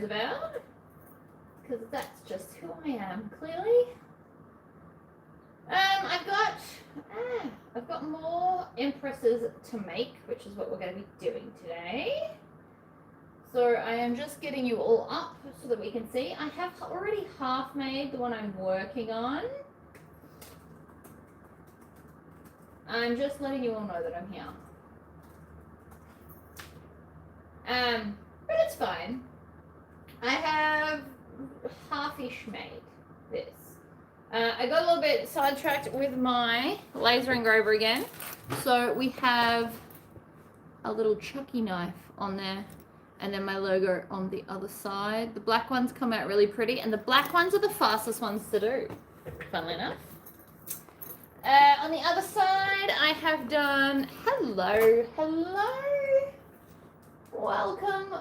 about, because that's just who I am, clearly. I've got more Empresses to make, which is what we're going to be doing today. So I am just getting you all up so that we can see. I have already half made the one I'm working on. I'm just letting you all know that I'm here. But it's fine. I have half-ish made this. I got a little bit sidetracked with my laser engraver again. So we have a little Chucky knife on there and then my logo on the other side. The black ones come out really pretty and the black ones are the fastest ones to do, funnily enough. On the other side, I have done, hello, welcome.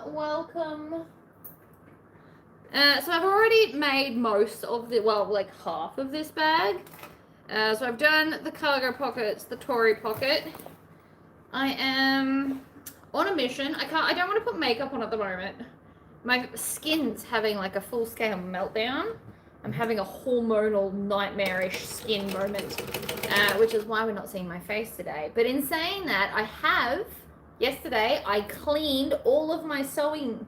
So I've already made most of the, well, like half of this bag. So I've done the cargo pockets, the Tory pocket. I am on a mission. I don't want to put makeup on at the moment. My skin's having like a full-scale meltdown. I'm having a hormonal, nightmarish skin moment, which is why we're not seeing my face today. But in saying that, yesterday, I cleaned all of my sewing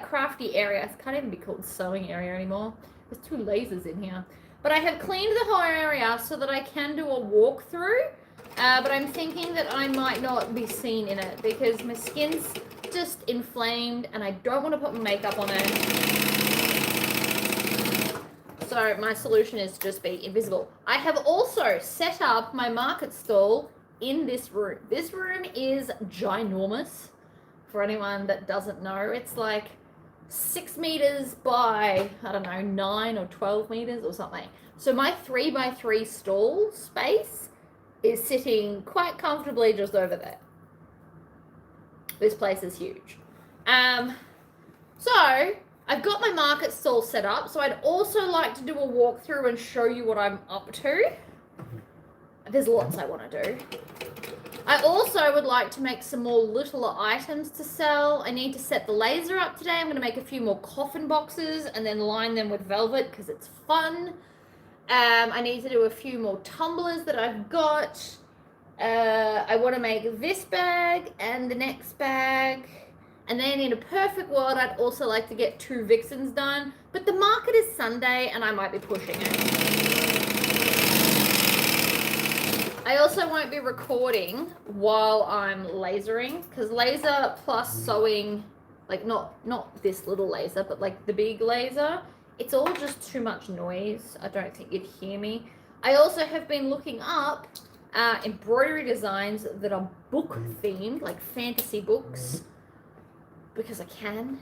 crafty areas. Can't even be called sewing area anymore. There's 2 lasers in here. But I have cleaned the whole area so that I can do a walkthrough. But I'm thinking that I might not be seen in it because my skin's just inflamed and I don't want to put makeup on it. So my solution is to just be invisible. I have also set up my market stall in this room. This room is ginormous. For anyone that doesn't know, it's like 6 meters by, I don't know, 9 or 12 meters or something. So my 3x3 stall space is sitting quite comfortably just over there. This place is huge. So I've got my market stall set up, so I'd also like to do a walkthrough and show you what I'm up to. There's lots I want to do. I also would like to make some more littler items to sell. I need to set the laser up today. I'm going to make a few more coffin boxes and then line them with velvet because it's fun. I need to do a few more tumblers that I've got. I want to make this bag and the next bag. And then in a perfect world, I'd also like to get 2 vixens done. But the market is Sunday and I might be pushing it. I also won't be recording while I'm lasering because laser plus sewing, like not this little laser, but like the big laser, it's all just too much noise. I don't think you'd hear me. I also have been looking up embroidery designs that are book themed, like fantasy books, because I can.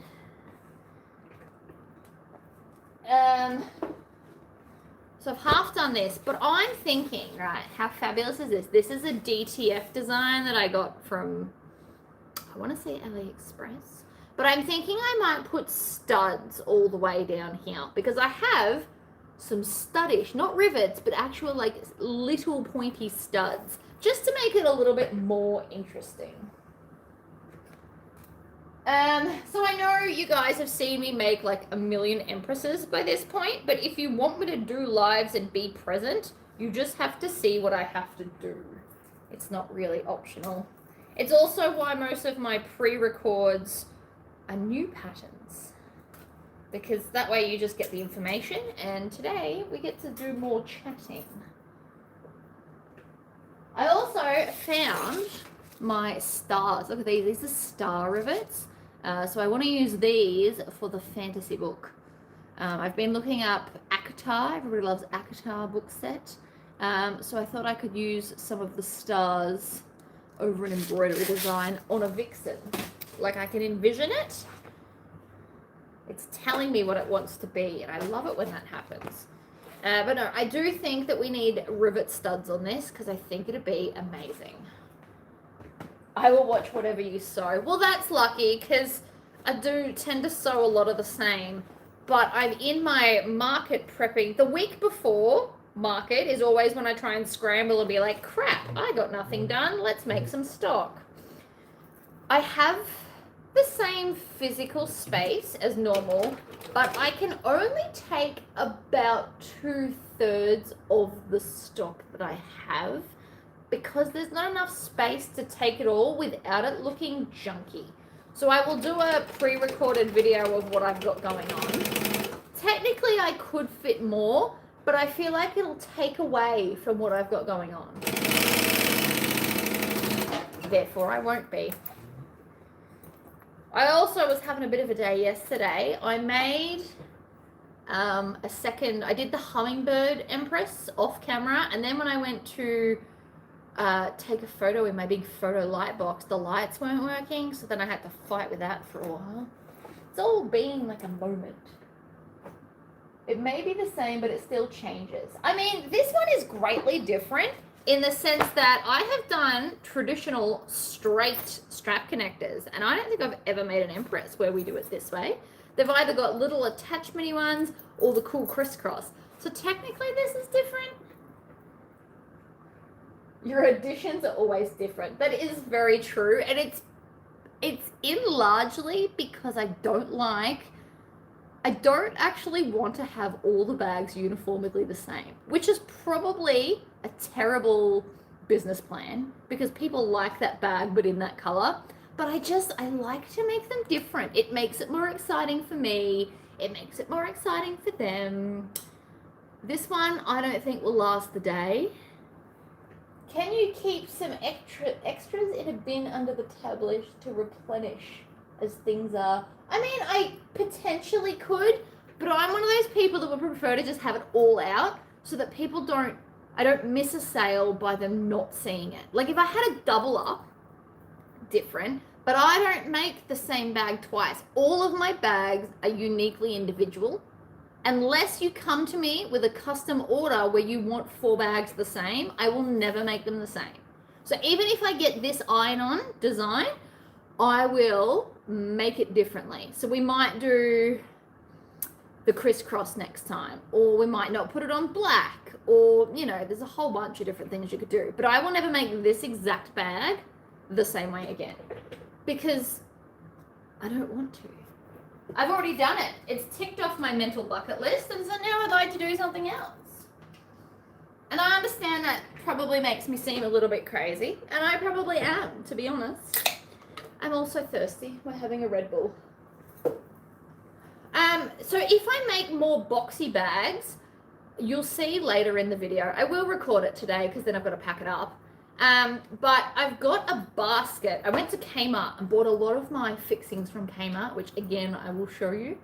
So I've half done this, but I'm thinking, right, how fabulous is this? This is a DTF design that I got from, I want to say AliExpress, but I'm thinking I might put studs all the way down here because I have some studdish, not rivets, but actual like little pointy studs, just to make it a little bit more interesting. So I know you guys have seen me make like a million Empresses by this point, but if you want me to do lives and be present, you just have to see what I have to do. It's not really optional. It's also why most of my pre-records are new patterns, because that way you just get the information, and today we get to do more chatting. I also found my stars. Look at these. These are star rivets. So I want to use these for the fantasy book. I've been looking up Akatar. Everybody loves Akatar book set. So I thought I could use some of the stars over an embroidery design on a vixen. Like I can envision it. It's telling me what it wants to be, and I love it when that happens. But no, I do think that we need rivet studs on this because I think it'd be amazing. I will watch whatever you sew. Well, that's lucky because I do tend to sew a lot of the same, but I'm in my market prepping. The week before market is always when I try and scramble and be like, crap, I got nothing done. Let's make some stock. I have the same physical space as normal, but I can only take about 2/3 of the stock that I have because there's not enough space to take it all without it looking junky. So I will do a pre-recorded video of what I've got going on. Technically, I could fit more, but I feel like it'll take away from what I've got going on. Therefore, I won't be. I also was having a bit of a day yesterday. I made I did the hummingbird Empress off camera, and then when I went to take a photo in my big photo light box, the lights weren't working, so then I had to fight with that for a while. It's all been like a moment. It may be the same, but it still changes. I mean, this one is greatly different in the sense that I have done traditional straight strap connectors, and I don't think I've ever made an Empress where we do it this way. They've either got little attachment-y ones or the cool crisscross. So technically this is different. Your additions are always different. That is very true, and it's in largely because I don't actually want to have all the bags uniformly the same, which is probably a terrible business plan because people like that bag but in that color. But I like to make them different. It makes it more exciting for me. It makes it more exciting for them. This one I don't think will last the day. Can you keep some extras in a bin under the tablet to replenish as things are? I mean, I potentially could, but I'm one of those people that would prefer to just have it all out so that I don't miss a sale by them not seeing it. Like if I had a double up, different, but I don't make the same bag twice. All of my bags are uniquely individual. Unless you come to me with a custom order where you want 4 bags the same, I will never make them the same. So even if I get this iron-on design, I will make it differently. So we might do the crisscross next time, or we might not put it on black, or, you know, there's a whole bunch of different things you could do. But I will never make this exact bag the same way again because I don't want to. I've already done it. It's ticked off my mental bucket list, and so now I'd like to do something else. And I understand that probably makes me seem a little bit crazy, and I probably am, to be honest. I'm also thirsty. We're having a Red Bull. So if I make more boxy bags, you'll see later in the video. I will record it today because then I've got to pack it up. But I've got a basket. I went to Kmart and bought a lot of my fixings from Kmart, which again, I will show you.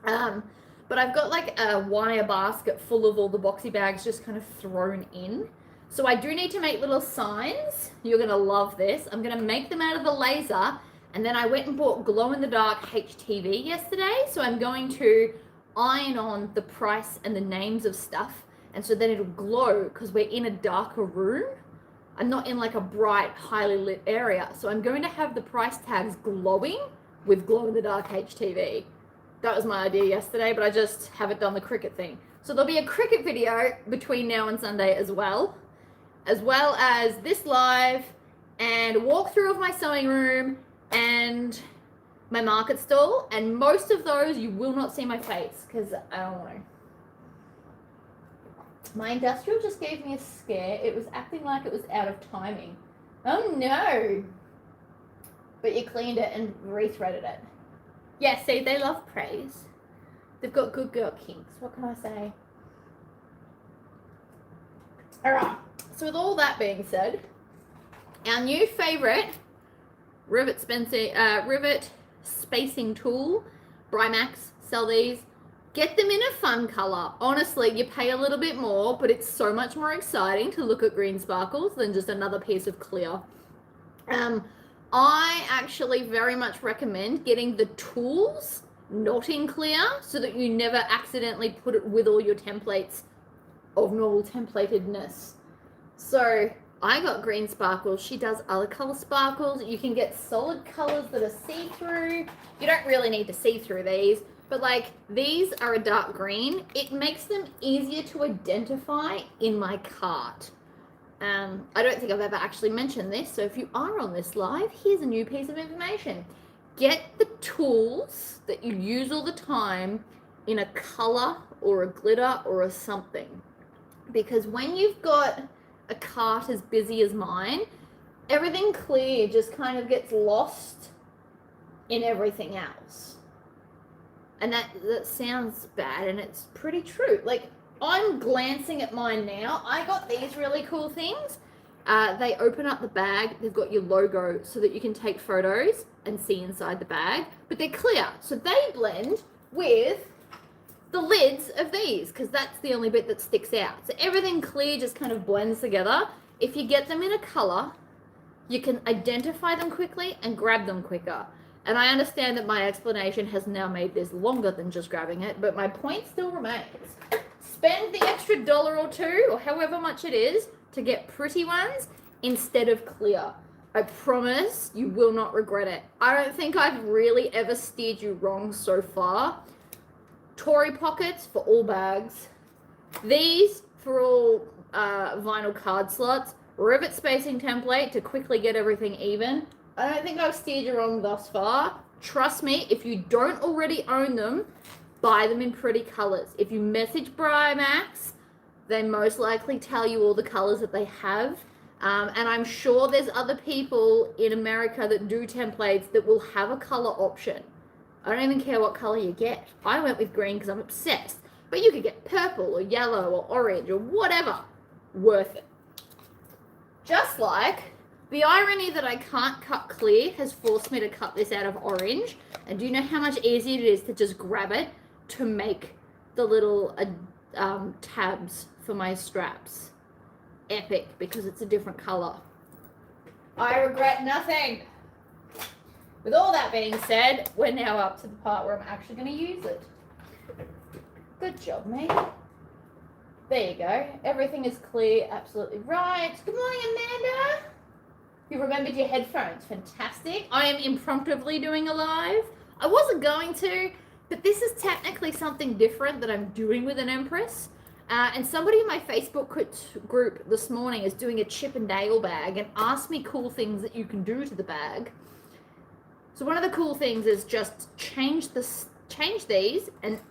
But I've got like a wire basket full of all the boxy bags just kind of thrown in. So I do need to make little signs. You're going to love this. I'm going to make them out of the laser. And then I went and bought glow-in-the-dark HTV yesterday. So I'm going to iron on the price and the names of stuff. And so then it'll glow because we're in a darker room. I'm not in like a bright, highly lit area. So I'm going to have the price tags glowing with glow-in-the-dark HTV. That was my idea yesterday, but I just haven't done the Cricut thing. So there'll be a Cricut video between now and Sunday as well as this live and a walkthrough of my sewing room and my market stall. And most of those you will not see my face because I don't know. My industrial just gave me a scare. It was acting like it was out of timing. Oh no! But you cleaned it and rethreaded it. Yeah, see, they love praise. They've got good girl kinks. What can I say? Alright, so with all that being said, our new favourite rivet spacing tool, Brymax, sell these. Get them in a fun color. Honestly, you pay a little bit more, but it's so much more exciting to look at green sparkles than just another piece of clear. I actually very much recommend getting the tools not in clear so that you never accidentally put it with all your templates of normal templatedness. So I got green sparkles. She does other color sparkles. You can get solid colors that are see-through. You don't really need to see through these. But like these are a dark green. It makes them easier to identify in my cart. I don't think I've ever actually mentioned this. So if you are on this live, here's a new piece of information. get the tools that you use all the time in a color or a glitter or a something. Because when you've got a cart as busy as mine, everything clear just kind of gets lost in everything else. And that sounds bad, and it's pretty true. Like, I'm glancing at mine now. I got these really cool things. They open up the bag. They've got your logo so that you can take photos and see inside the bag. But they're clear, so they blend with the lids of these, because that's the only bit that sticks out. So everything clear just kind of blends together. If you get them in a color, you can identify them quickly and grab them quicker. And I understand that my explanation has now made this longer than just grabbing it, but my point still remains. Spend the extra $1 or $2, or however much it is, to get pretty ones instead of clear. I promise you will not regret it. I don't think I've really ever steered you wrong so far. Tory pockets for all bags. These for all vinyl card slots. Rivet spacing template to quickly get everything even. I don't think I've steered you wrong thus far. Trust me, if you don't already own them, buy them in pretty colors. If you message Max, they most likely tell you all the colors that they have. And I'm sure there's other people in America that do templates that will have a color option. I don't even care what color you get. I went with green because I'm obsessed. But you could get purple or yellow or orange or whatever. Worth it. Just like the irony that I can't cut clear has forced me to cut this out of orange. And do you know how much easier it is to just grab it to make the little tabs for my straps? Epic, because it's a different color. I regret nothing. With all that being said, we're now up to the part where I'm actually going to use it. Good job, mate. There you go. Everything is clear, absolutely right. Good morning, Amanda. You remembered your headphones. Fantastic. I am impromptu doing a live. I wasn't going to, but this is technically something different that I'm doing with an Empress. And somebody in my Facebook group this morning is doing a Chip and Dale bag and asked me cool things that you can do to the bag. So one of the cool things is just change these and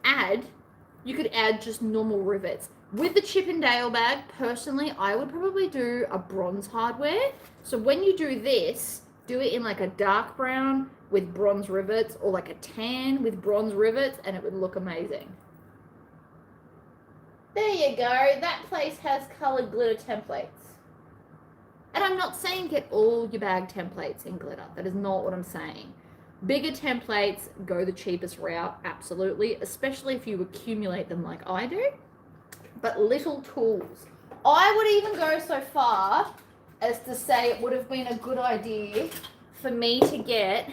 you could add just normal rivets. With the Chip and Dale bag, personally, I would probably do a bronze hardware. So when you do this, do it in like a dark brown with bronze rivets, or like a tan with bronze rivets, and it would look amazing. There you go. That place has colored glitter templates. And I'm not saying get all your bag templates in glitter. That is not what I'm saying. Bigger templates, go the cheapest route, absolutely, especially if you accumulate them like I do. But little tools. I would even go so far as to say it would have been a good idea for me to get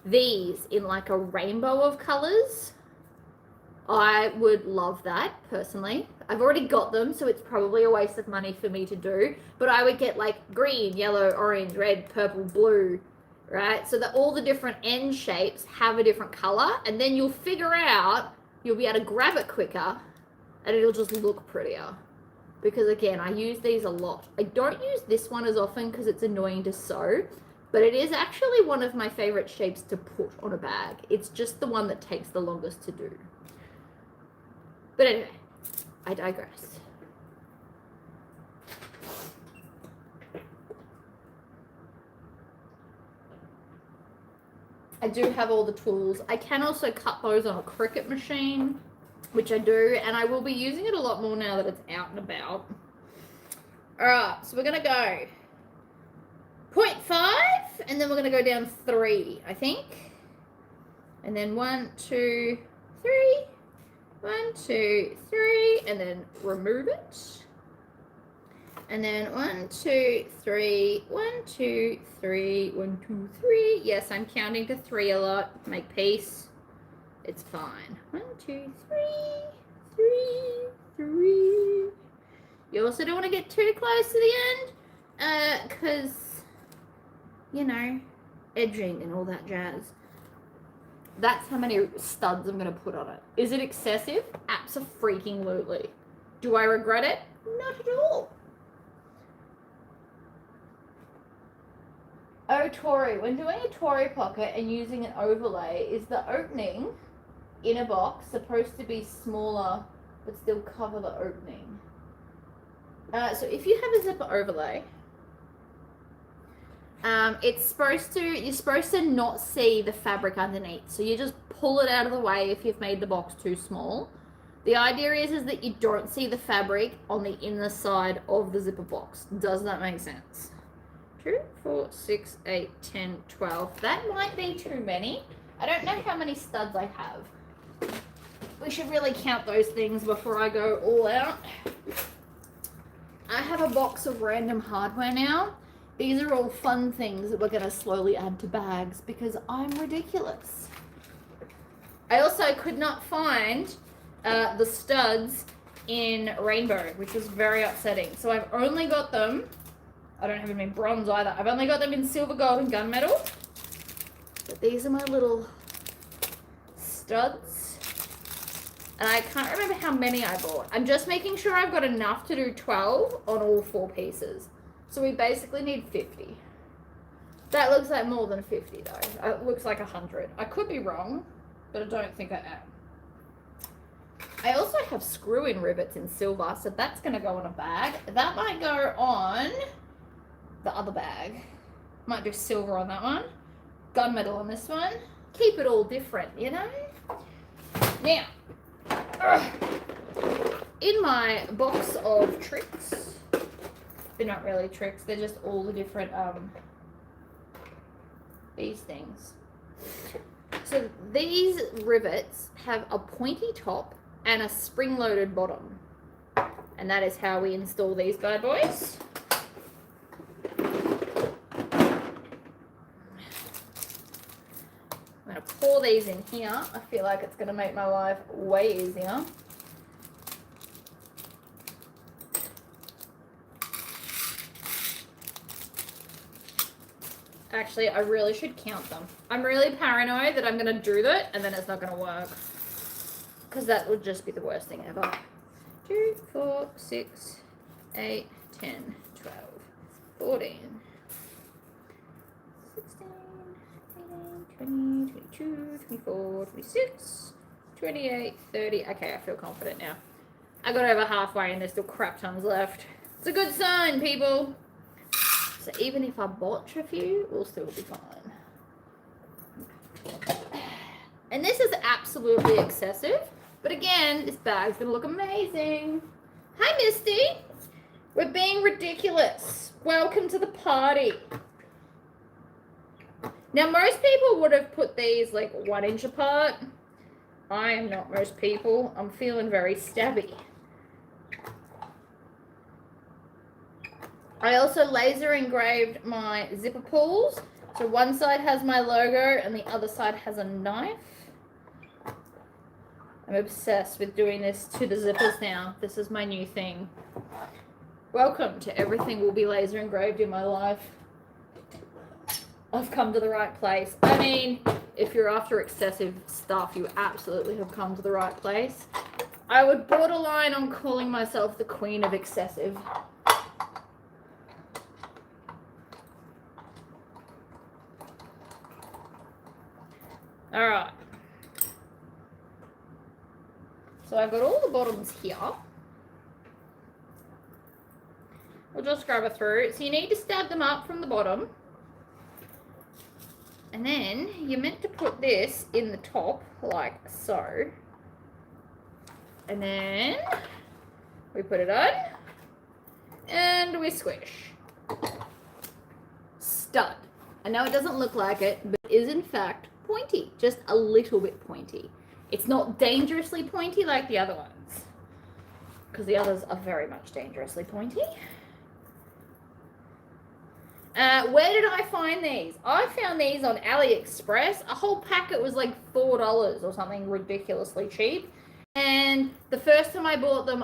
these in like a rainbow of colors. I would love that, personally. I've already got them, so it's probably a waste of money for me to do. But I would get like green, yellow, orange, red, purple, blue, right? So that all the different end shapes have a different color, and then you'll figure out, you'll be able to grab it quicker, and it'll just look prettier. Because again, I use these a lot. I don't use this one as often because it's annoying to sew, but it is actually one of my favorite shapes to put on a bag. It's just the one that takes the longest to do. But anyway, I digress. I do have all the tools. I can also cut those on a Cricut machine, which I do, and I will be using it a lot more now that it's out and about. All right, so we're gonna go 0.5, and then we're gonna go down 3, I think. And then 1, 2, 3. 1, 2, 3, and then remove it. And then 1, 2, 3, 1, 2, 3, 1, 2, 3. Yes, I'm counting to 3 a lot. Make peace. It's fine. 1, 2, 3, 3, 3. You also don't want to get too close to the end, because, you know, edging and all that jazz. That's how many studs I'm going to put on it. Is it excessive? Abso-freaking-lutely. Do I regret it? Not at all. Oh, Tori, when doing a Tori pocket and using an overlay, is the opening in a box supposed to be smaller but still cover the opening? So if you have a zipper overlay, you're supposed to not see the fabric underneath. So you just pull it out of the way if you've made the box too small. The idea is that you don't see the fabric on the inner side of the zipper box. Does that make sense? 2, 4, 6, 8, 10, 12. That might be too many. I don't know how many studs I have. We should really count those things before I go all out. I have a box of random hardware now. These are all fun things that we're going to slowly add to bags because I'm ridiculous. I also could not find the studs in rainbow, which was very upsetting. So I've only got them, I don't have them in bronze either. I've only got them in silver, gold, and gunmetal. But these are my little studs. And I can't remember how many I bought. I'm just making sure I've got enough to do 12 on all 4 pieces. So we basically need 50. That looks like more than 50 though. It looks like 100. I could be wrong, but I don't think I am. I also have screw-in rivets in silver, so that's going to go on a bag. That might go on the other bag. Might do silver on that one. Gunmetal on this one. Keep it all different, you know? Now, in my box of tricks, they're not really tricks, they're just all the different, these things. So these rivets have a pointy top and a spring-loaded bottom. And that is how we install these bad boys. I'm going to pour these in here. I feel like it's going to make my life way easier. Actually, I really should count them. I'm really paranoid that I'm going to do that and then it's not going to work. Because that would just be the worst thing ever. 2, 4, 6, 8, 10, 12, 14, 16, 18, 20, 22, 24, 26, 28, 30. Okay, I feel confident now. I got over halfway and there's still crap tons left. It's a good sign, people. So even if I botch a few, we'll still be fine. And this is absolutely excessive. But again, this bag's gonna look amazing. Hi, Misty. We're being ridiculous. Welcome to the party. Now, most people would have put these like 1 inch apart. I am not most people. I'm feeling very stabby. I also laser engraved my zipper pulls. So one side has my logo and the other side has a knife. I'm obsessed with doing this to the zippers now. This is my new thing. Welcome to everything will be laser engraved in my life. I've come to the right place. I mean, if you're after excessive stuff, you absolutely have come to the right place. I would borderline on calling myself the queen of excessive. All right. So I've got all the bottoms here. We'll just scrub it through. So you need to stab them up from the bottom. And then you're meant to put this in the top, like so. And then we put it on. And we squish. Stud. I know it doesn't look like it, but it is in fact pointy. Just a little bit pointy. It's not dangerously pointy like the other ones, because the others are very much dangerously pointy. Where did I find these? I found these on AliExpress. A whole packet was like $4 or something ridiculously cheap. And the first time I bought them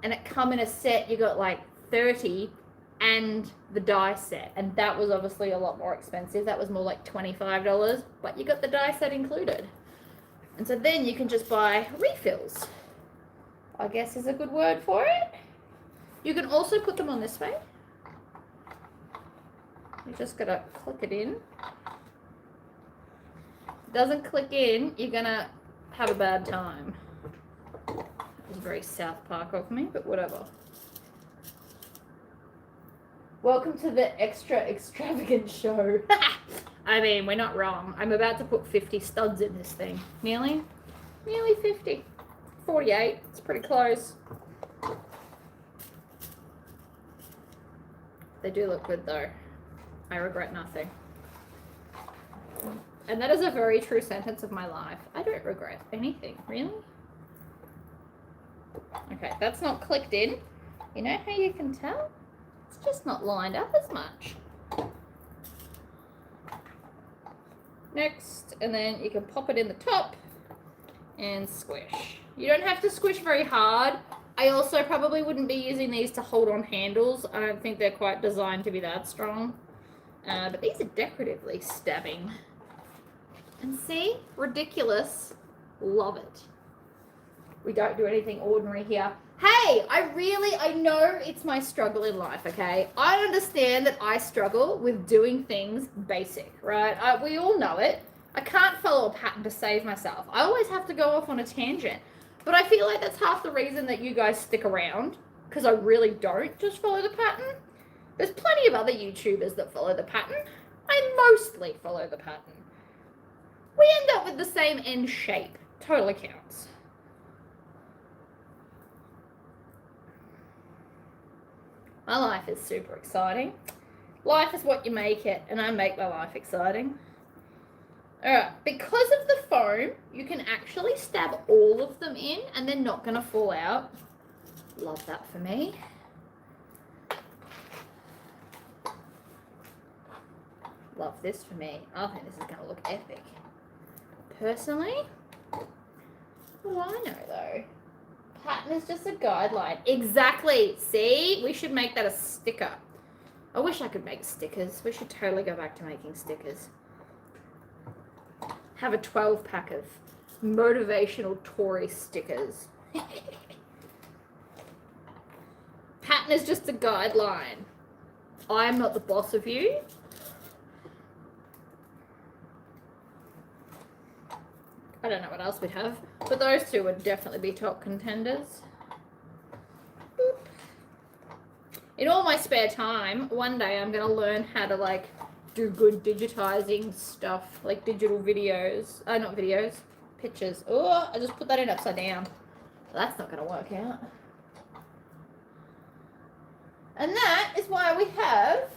and it come in a set. You got like 30 and the die set. And that was obviously a lot more expensive. That was more like $25, but you got the die set included. And so then you can just buy refills, I guess is a good word for it. You can also put them on this way. You just gotta click it in. If it doesn't click in, you're gonna have a bad time. It was very South Park of me, but whatever. Welcome to the extra extravagant show. I mean, we're not wrong. I'm about to put 50 studs in this thing. Nearly 50. 48. It's pretty close. They do look good though. I regret nothing. And that is a very true sentence of my life. I don't regret anything, really. Okay, that's not clicked in. You know how you can tell? It's just not lined up as much. Next, and then you can pop it in the top and squish. You don't have to squish very hard. I also probably wouldn't be using these to hold on handles. I don't think they're quite designed to be that strong. But these are decoratively stabbing. And see? Ridiculous. Love it. We don't do anything ordinary here. Hey, I know it's my struggle in life, okay? I understand that I struggle with doing things basic, right? We all know it. I can't follow a pattern to save myself. I always have to go off on a tangent. But I feel like that's half the reason that you guys stick around, because I really don't just follow the pattern. There's plenty of other YouTubers that follow the pattern. I mostly follow the pattern. We end up with the same end shape. Totally counts. My life is super exciting. Life is what you make it, and I make my life exciting. Alright, because of the foam, you can actually stab all of them in, and they're not going to fall out. Love that for me. Love this for me. I think this is going to look epic. Personally, what do I know though? Pattern is just a guideline. Exactly. See? We should make that a sticker. I wish I could make stickers. We should totally go back to making stickers. Have a 12-pack of motivational Tory stickers. Pattern is just a guideline. I am not the boss of you. I don't know what else we'd have, but those two would definitely be top contenders. Boop. In all my spare time, one day I'm going to learn how to, like, do good digitizing stuff, like digital videos. Not videos, pictures. Oh, I just put that in upside down. That's not going to work out. And that is why we have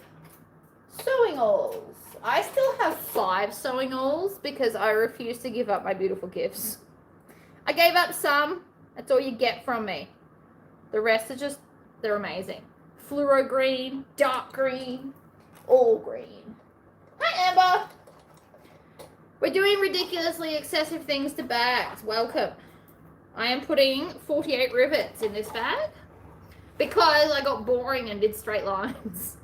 sewing awls. I still have 5 sewing awls because I refuse to give up my beautiful gifts. I gave up some. That's all you get from me. The rest are just, they're amazing. Fluoro green, dark green, all green. Hi, Amber. We're doing ridiculously excessive things to bags. Welcome. I am putting 48 rivets in this bag because I got boring and did straight lines.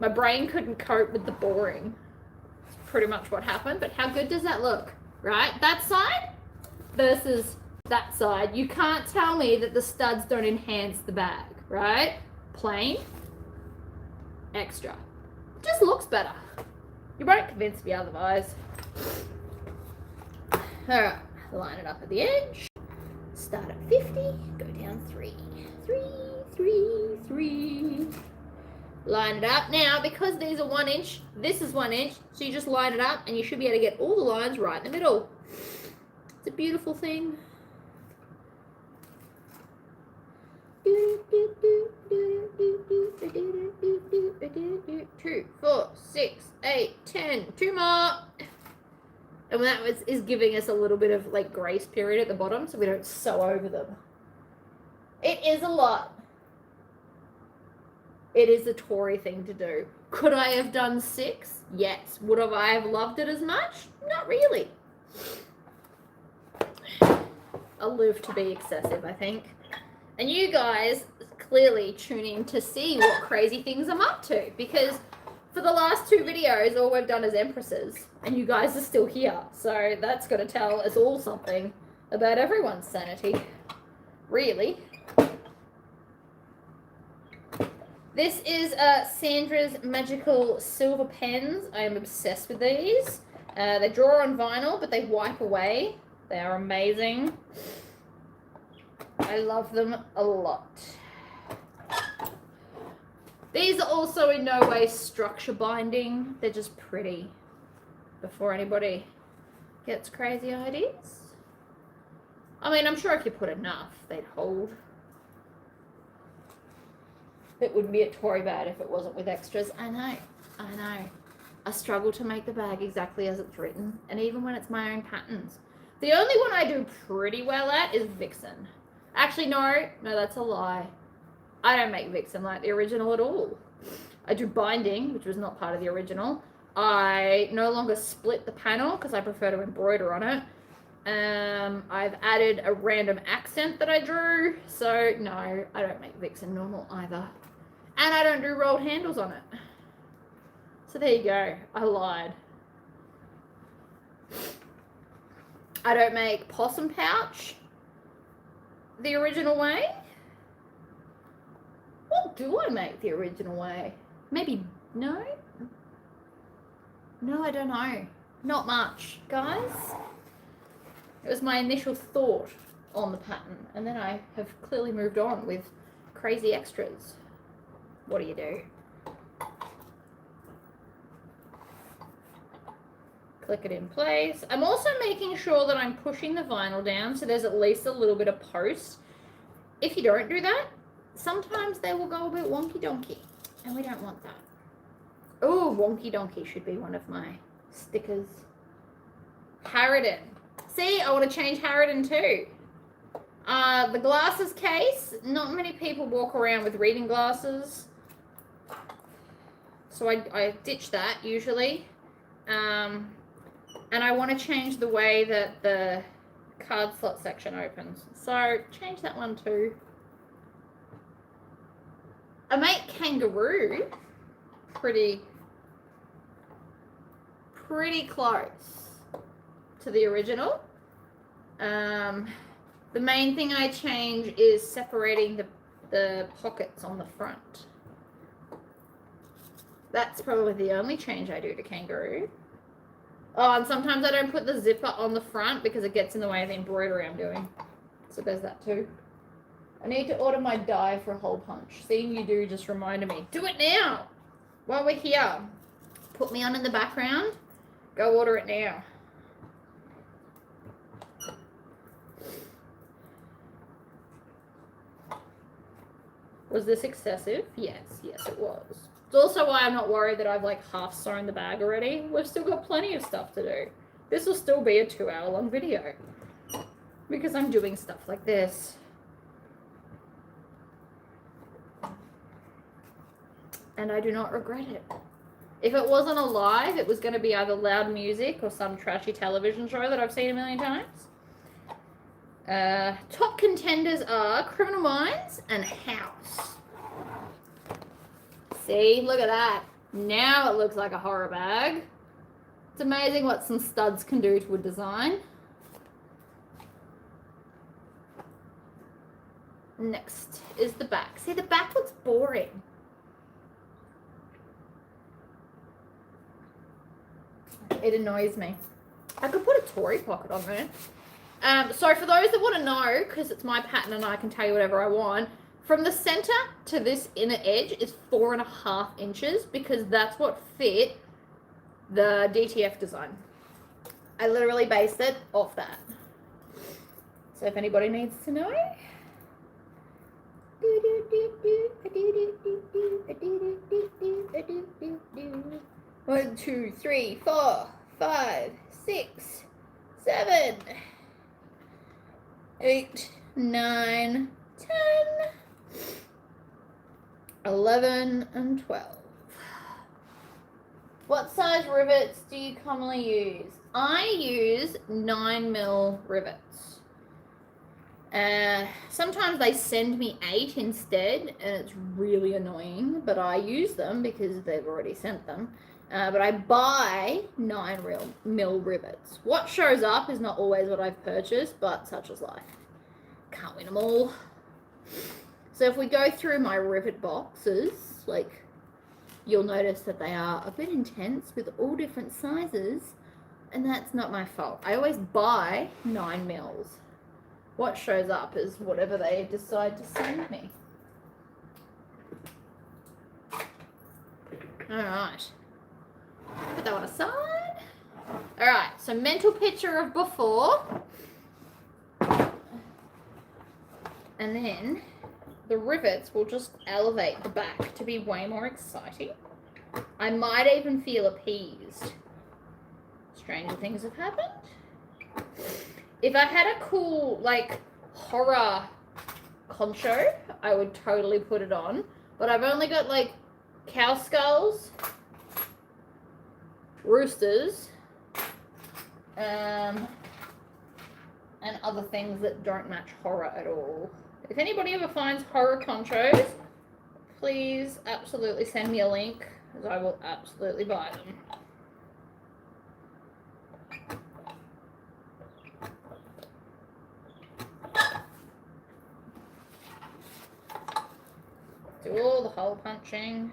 My brain couldn't cope with the boring. That's pretty much what happened. But how good does that look, right? That side versus that side. You can't tell me that the studs don't enhance the bag, right? Plain, extra. It just looks better. You won't convince me otherwise. All right, line it up at the edge. Start at 50, go down 3. 3, 3, 3. Line it up. Now, because these are 1 inch, this is 1 inch, so you just line it up and you should be able to get all the lines right in the middle. It's a beautiful thing. 2, 4, 6, 8, 10. 2 more. And that is giving us a little bit of like grace period at the bottom so we don't sew over them. It is a lot. It is a Tory thing to do. Could I have done 6? Yes. Would I have loved it as much? Not really. I'll live to be excessive, I think. And you guys clearly tune in to see what crazy things I'm up to, because for the last 2 videos, all we've done is Empresses, and you guys are still here. So that's going to tell us all something about everyone's sanity. Really. This is Sandra's Magical Silver Pens. I am obsessed with these. They draw on vinyl, but they wipe away. They are amazing. I love them a lot. These are also in no way structure binding. They're just pretty before anybody gets crazy ideas. I mean, I'm sure if you put enough, they'd hold. It wouldn't be a Tory bag if it wasn't with extras. I know. I struggle to make the bag exactly as it's written, and even when it's my own patterns. The only one I do pretty well at is Vixen. Actually, no, that's a lie. I don't make Vixen like the original at all. I do binding, which was not part of the original. I no longer split the panel because I prefer to embroider on it. I've added a random accent that I drew, so no, I don't make Vixen normal either. And I don't do rolled handles on it. So there you go, I lied. I don't make possum pouch the original way. What do I make the original way? Maybe, no? No, I don't know. Not much, guys. It was my initial thought on the pattern, and then I have clearly moved on with crazy extras. What do you do? Click it in place. I'm also making sure that I'm pushing the vinyl down so there's at least a little bit of post. If you don't do that, sometimes they will go a bit wonky donkey, and we don't want that. Oh, wonky donkey should be one of my stickers. Harridan. See, I want to change Harridan too. The glasses case, not many people walk around with reading glasses. So I ditch that usually. And I want to change the way that the card slot section opens. So change that one too. I make kangaroo pretty close to the original. The main thing I change is separating the pockets on the front. That's probably the only change I do to kangaroo. Oh, and sometimes I don't put the zipper on the front because it gets in the way of the embroidery I'm doing. So there's that too. I need to order my die for a hole punch. Seeing you do just reminded me. Do it now! While we're here. Put me on in the background. Go order it now. Was this excessive? Yes, it was. It's also why I'm not worried that I've like half sewn the bag already. We've still got plenty of stuff to do. This will still be a 2-hour long video because I'm doing stuff like this. And I do not regret it. If it wasn't a live, it was going to be either loud music or some trashy television show that I've seen a million times. Top contenders are Criminal Minds and House. See, look at that. Now it looks like a horror bag. It's amazing what some studs can do to a design. Next is the back. See, the back looks boring. It annoys me. I could put a Tory pocket on there. So for those that want to know, because it's my pattern and I can tell you whatever I want, from the center to this inner edge is 4.5 inches because that's what fit the DTF design. I literally based it off that. So if anybody needs to know. 1, 2, 3, 4, 5, 6, 7, 8, 9, 10, 11, and 12. What size rivets do you commonly use? I use 9mm rivets. Sometimes they send me 8 instead, and it's really annoying, but I use them because they've already sent them. But I buy 9mm rivets. What shows up is not always what I've purchased, but such is life. Can't win them all. So if we go through my rivet boxes, like, you'll notice that they are a bit intense with all different sizes, and that's not my fault. I always buy 9 mils. What shows up is whatever they decide to send me. Alright. Put that one aside. Alright, so mental picture of before. And then the rivets will just elevate the back to be way more exciting. I might even feel appeased. Stranger things have happened. If I had a cool, like, horror poncho, I would totally put it on. But I've only got, like, cow skulls, roosters, and other things that don't match horror at all. If anybody ever finds horror ponchos, please absolutely send me a link, because I will absolutely buy them. Do all the hole punching.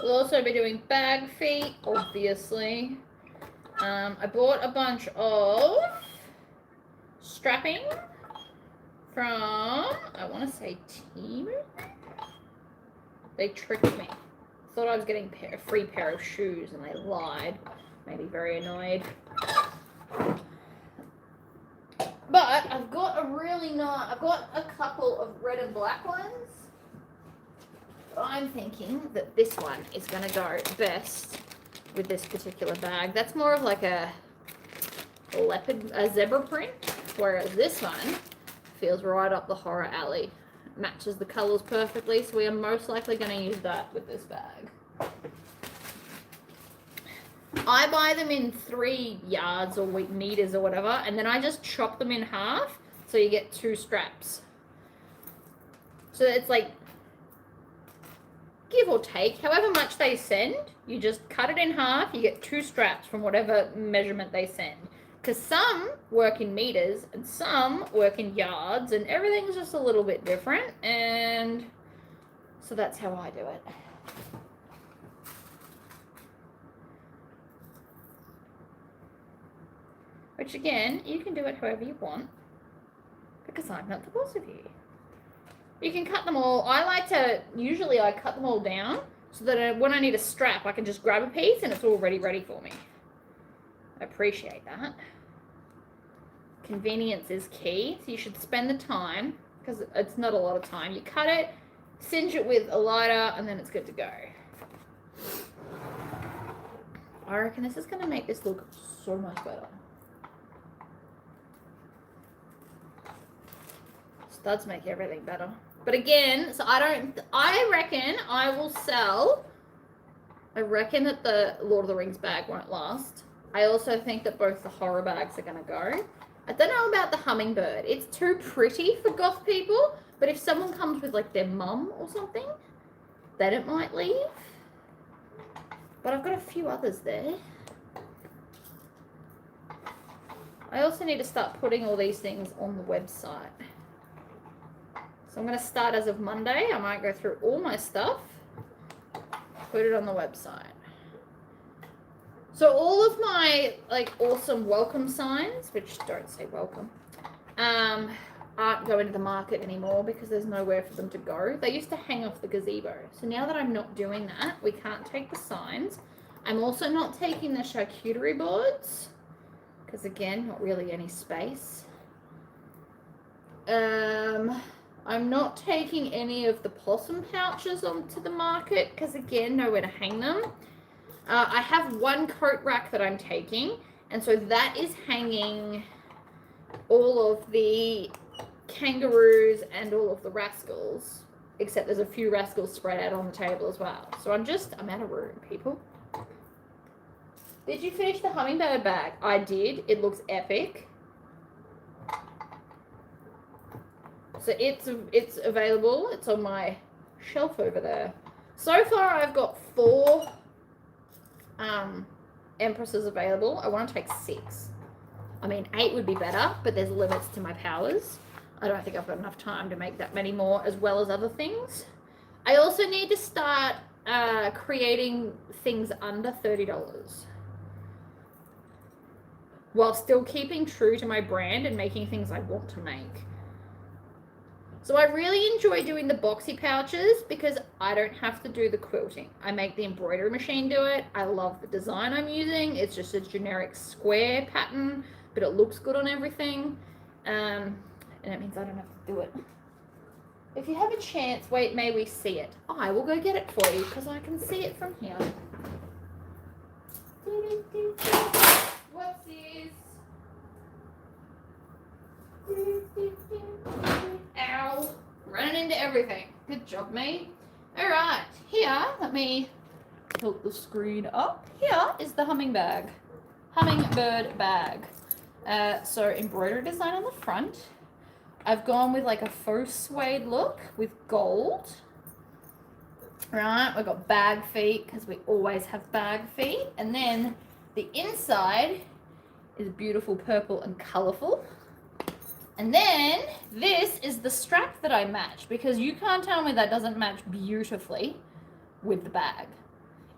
We'll also be doing bag feet, obviously. I bought a bunch of strapping from, I want to say Temu. They tricked me. Thought I was getting a free pair of shoes and they lied. Made me very annoyed. But I've got I've got a couple of red and black ones. I'm thinking that this one is going to go best with this particular bag. That's more of like a zebra print, whereas this one feels right up the horror alley. Matches the colors perfectly, so we are most likely going to use that with this bag. I buy them in 3 yards or meters or whatever, and then I just chop them in half so you get 2 straps. So it's like, give or take, however much they send, you just cut it in half, you get 2 straps from whatever measurement they send. Because some work in meters and some work in yards, and everything's just a little bit different, and so that's how I do it. Which again, you can do it however you want, because I'm not the boss of you. You can cut them all. Usually I cut them all down so that when I need a strap, I can just grab a piece and it's already ready for me. I appreciate that. Convenience is key, so you should spend the time, because it's not a lot of time. You cut it, singe it with a lighter, and then it's good to go. I reckon this is going to make this look so much better. Studs make everything better. But again, so I reckon I will sell. I reckon that the Lord of the Rings bag won't last. I also think that both the horror bags are going to go. I don't know about the hummingbird. It's too pretty for goth people, but if someone comes with like their mum or something, then it might leave. But I've got a few others there. I also need to start putting all these things on the website. So I'm going to start as of Monday. I might go through all my stuff, put it on the website. So all of my like awesome welcome signs, which don't say welcome, aren't going to the market anymore because there's nowhere for them to go. They used to hang off the gazebo. So now that I'm not doing that, we can't take the signs. I'm also not taking the charcuterie boards because again, not really any space. I'm not taking any of the possum pouches onto the market because again, nowhere to hang them. I have one coat rack that I'm taking, and so that is hanging all of the kangaroos and all of the rascals, except there's a few rascals spread out on the table as well. So I'm out of room, people. Did you finish the hummingbird bag? I did. It looks epic. So it's available. It's on my shelf over there. So far, I've got 4 Empresses available. I want to take 6. I mean, 8 would be better, but there's limits to my powers. I don't think I've got enough time to make that many more, as well as other things. I also need to start creating things under $30 while still keeping true to my brand and making things I want to make. So I really enjoy doing the boxy pouches because I don't have to do the quilting. I make the embroidery machine do it. I love the design I'm using. It's just a generic square pattern, but it looks good on everything. And it means I don't have to do it. If you have a chance, wait, may we see it? I will go get it for you because I can see it from here. What's this? Ow. Running into everything. Good job, me. Alright, here, let me tilt the screen up. Here is the hummingbird bag. So embroidery design on the front. I've gone with like a faux suede look with gold. Right, we've got bag feet because we always have bag feet. And then the inside is beautiful purple and colourful. And then this is the strap that I match because you can't tell me that doesn't match beautifully with the bag.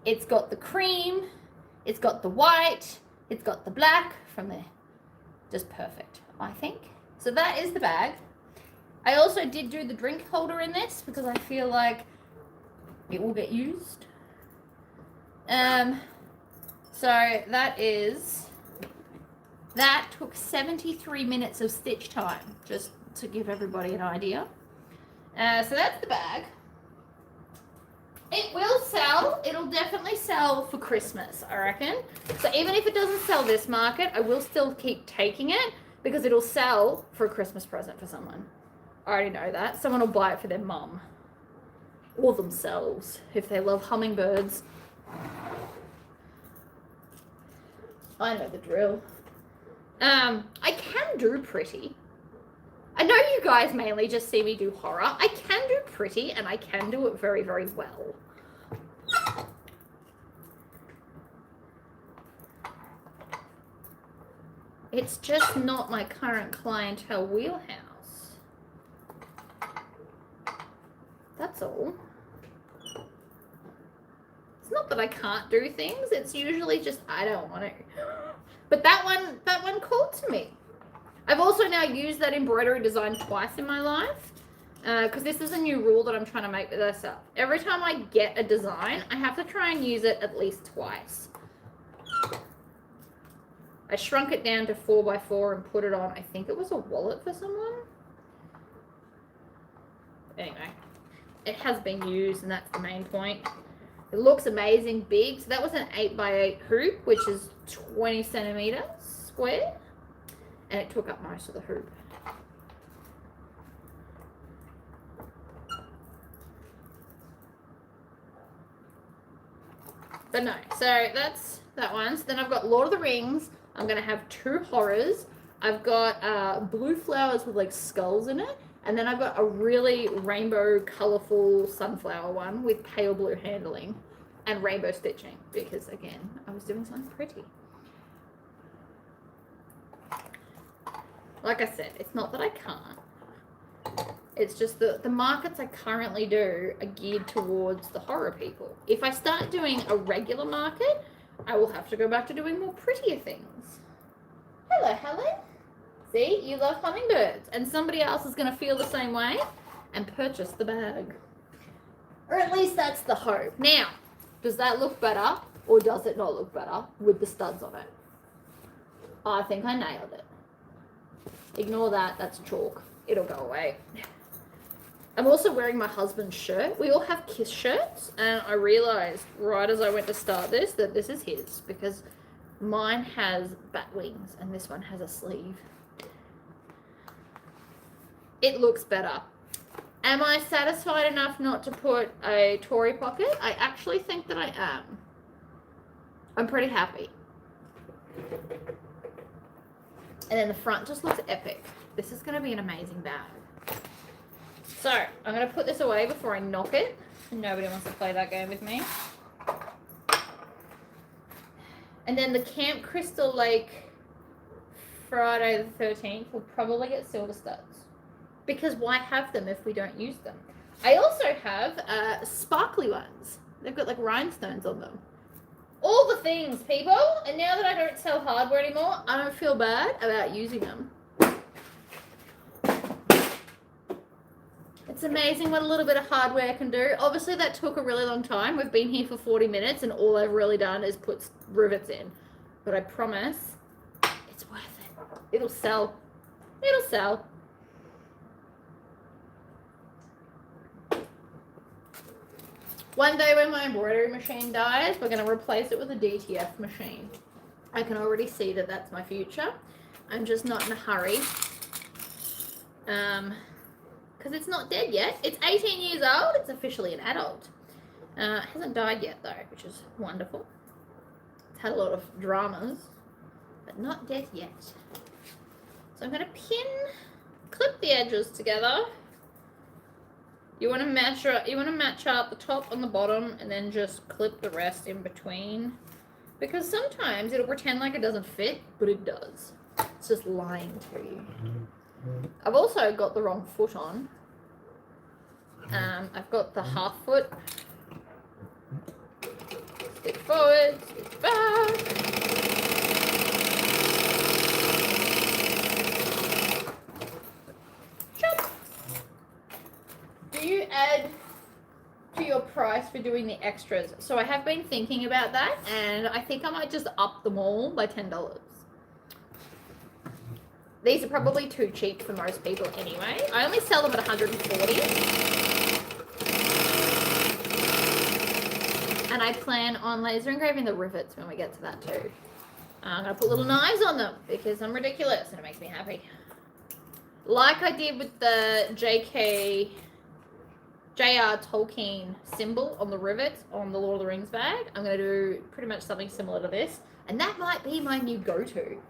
It's got the cream, it's got the white, it's got the black from there. Just perfect, I think. So that is the bag. I also did do the drink holder in this because I feel like it will get used. So that took 73 minutes of stitch time, just to give everybody an idea. So that's the bag. It will sell. It'll definitely sell for Christmas, I reckon. So even if it doesn't sell this market, I will still keep taking it because it'll sell for a Christmas present for someone. I already know that. Someone will buy it for their mum or themselves if they love hummingbirds. I know the drill. I can do pretty. I know you guys mainly just see me do horror. I can do pretty and I can do it very, very well. It's just not my current clientele wheelhouse. That's all. It's not that I can't do things. It's usually just I don't want to. But that one called to me. I've also now used that embroidery design twice in my life because this is a new rule that I'm trying to make with myself. Every time I get a design, I have to try and use it at least twice. I shrunk it down to 4x4 and put it on, I think it was a wallet for someone. Anyway, it has been used and that's the main point. It looks amazing big. So that was an 8x8 hoop, which is 20 centimeters square. And it took up most of the hoop. But no, so that's that one. So then I've got Lord of the Rings. I'm going to have 2 horrors. I've got blue flowers with like skulls in it. And then I've got a really rainbow, colourful sunflower one with pale blue handling and rainbow stitching. Because again, I was doing something pretty. Like I said, it's not that I can't. It's just that the markets I currently do are geared towards the horror people. If I start doing a regular market, I will have to go back to doing more prettier things. Hello, Helen. See, you love hummingbirds. And somebody else is going to feel the same way and purchase the bag. Or at least that's the hope. Now, does that look better or does it not look better with the studs on it? I think I nailed it. Ignore that, that's chalk. It'll go away. I'm also wearing my husband's shirt. We all have Kiss shirts, and I realized right as I went to start this that this is his because mine has bat wings and this one has a sleeve. It looks better. Am I satisfied enough not to put a Tory pocket? I actually think that I am. I'm pretty happy. And then the front just looks epic. This is going to be an amazing bag. So, I'm going to put this away before I knock it. Nobody wants to play that game with me. And then the Camp Crystal Lake Friday the 13th will probably get silver studs. because why have them if we don't use them? I also have sparkly ones. They've got like rhinestones on them. All the things, people. And now that I don't sell hardware anymore, I don't feel bad about using them. It's amazing what a little bit of hardware can do. Obviously, that took a really long time. We've been here for 40 minutes and all I've really done is put rivets in. But I promise, it's worth it. It'll sell. It'll sell. One day when my embroidery machine dies, we're going to replace it with a DTF machine. I can already see that that's my future. I'm just not in a hurry. Because it's not dead yet. It's 18 years old. It's officially an adult. It hasn't died yet though, which is wonderful. It's had a lot of dramas, but not dead yet. So I'm going to clip the edges together. You want to match up the top and the bottom, and then just clip the rest in between. Because sometimes it'll pretend like it doesn't fit, but it does. It's just lying to you. I've also got the wrong foot on. I've got the half foot. Stick forward, stick back. Chop. Do you add to your price for doing the extras? So I have been thinking about that, and I think I might just up them all by $10. These are probably too cheap for most people anyway. I only sell them at $140. And I plan on laser engraving the rivets when we get to that too. I'm going to put little knives on them because I'm ridiculous and it makes me happy. Like I did with the J.R. Tolkien symbol on the rivet on the Lord of the Rings bag, I'm going to do pretty much something similar to this. And that might be my new go-to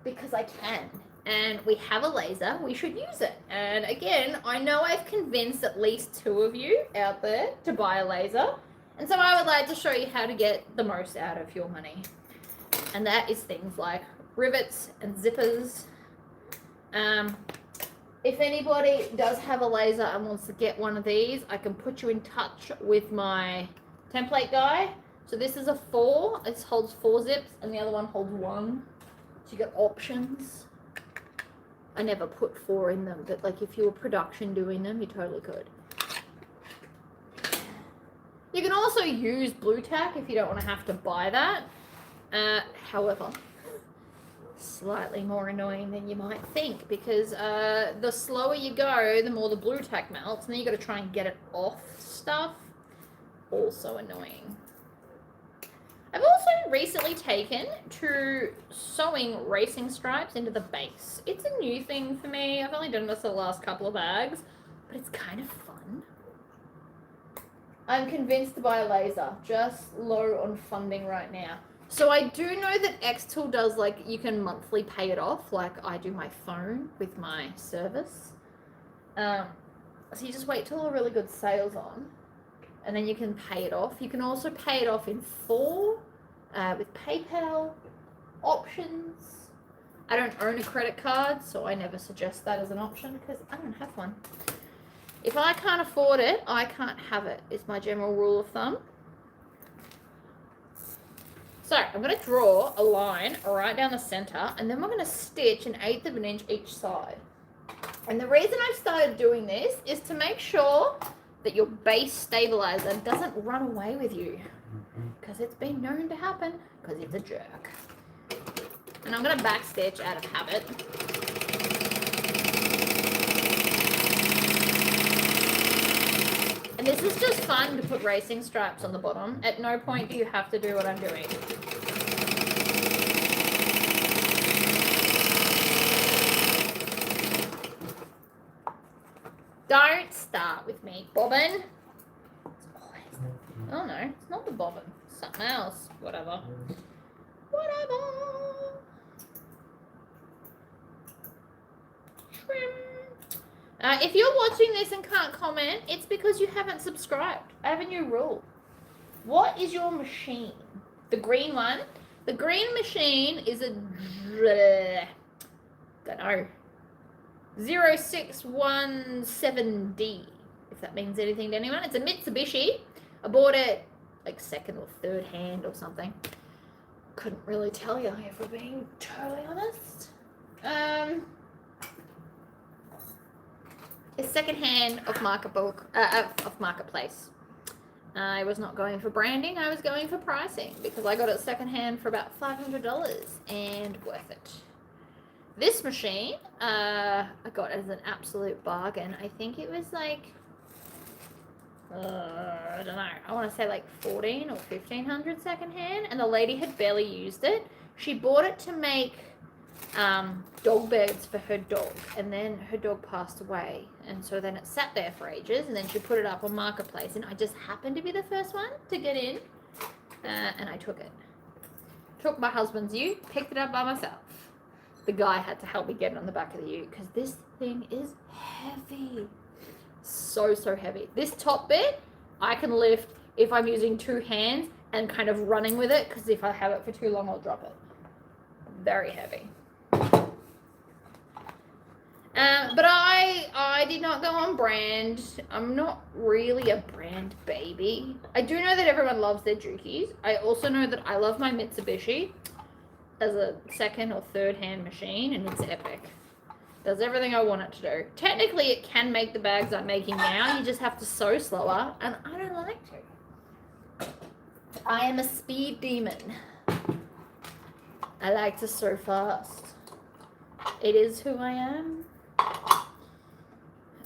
because I can. And we have a laser, we should use it. And again, I know I've convinced at least 2 of you out there to buy a laser. And so I would like to show you how to get the most out of your money. And that is things like rivets and zippers. If anybody does have a laser and wants to get one of these, I can put you in touch with my template guy. So this is a 4, it holds 4 zips, and the other one holds 1. So you got options. I never put 4 in them, but like if you were production doing them, you totally could. You can also use blue tack if you don't want to have to buy that. However, slightly more annoying than you might think because the slower you go, the more the blue tack melts, and then you got to try and get it off stuff. Also annoying. I've also recently taken to sewing racing stripes into the base. It's a new thing for me. I've only done this the last couple of bags, but it's kind of fun. I'm convinced to buy a laser, just low on funding right now. So I do know that Xtool does, like, you can monthly pay it off, like I do my phone with my service. So you just wait till a really good sale's on, and then you can pay it off. You can also pay it off in 4 with PayPal options. I don't own a credit card, so I never suggest that as an option because I don't have one. If I can't afford it, I can't have it, is my general rule of thumb. So I'm going to draw a line right down the center, and then we're going to stitch 1/8 of an inch each side. And the reason I've started doing this is to make sure that your base stabilizer doesn't run away with you, because it's been known to happen because it's a jerk. And I'm going to backstitch out of habit. And this is just fun to put racing stripes on the bottom. At no point do you have to do what I'm doing. Don't start with me, bobbin. It's always... Oh no, it's not the bobbin. It's something else. Whatever. Whatever. Trim. If you're watching this and can't comment, it's because you haven't subscribed. I have a new rule. What is your machine? The green one? The green machine is a... Don't know. 0617D, if that means anything to anyone. It's a Mitsubishi. I bought it like second or third hand or something. Couldn't really tell you if we're being totally honest. It's second hand of Marketplace. I was not going for branding, I was going for pricing because I got it second hand for about $500 and worth it. This machine, I got as an absolute bargain. I think it was like, I don't know, I want to say like 14 or 1500 second hand, and the lady had barely used it. She bought it to make dog beds for her dog, and then her dog passed away, and so then it sat there for ages, and then she put it up on Marketplace, and I just happened to be the first one to get in, and I took it. Took my husband's ute, picked it up by myself. The guy had to help me get it on the back of the ute because this thing is heavy. So heavy. This top bit I can lift if I'm using two hands and kind of running with it, because if I have it for too long I'll drop it. Very heavy. But I did not go on brand. I'm not really a brand baby. I do know that everyone loves their Jukies. I also know that I love my Mitsubishi as a second or third hand machine, and it's epic. Does everything I want it to do. Technically it can make the bags I'm making now. You just have to sew slower, and I don't like to. I am a speed demon. I like to sew fast. It is who I am.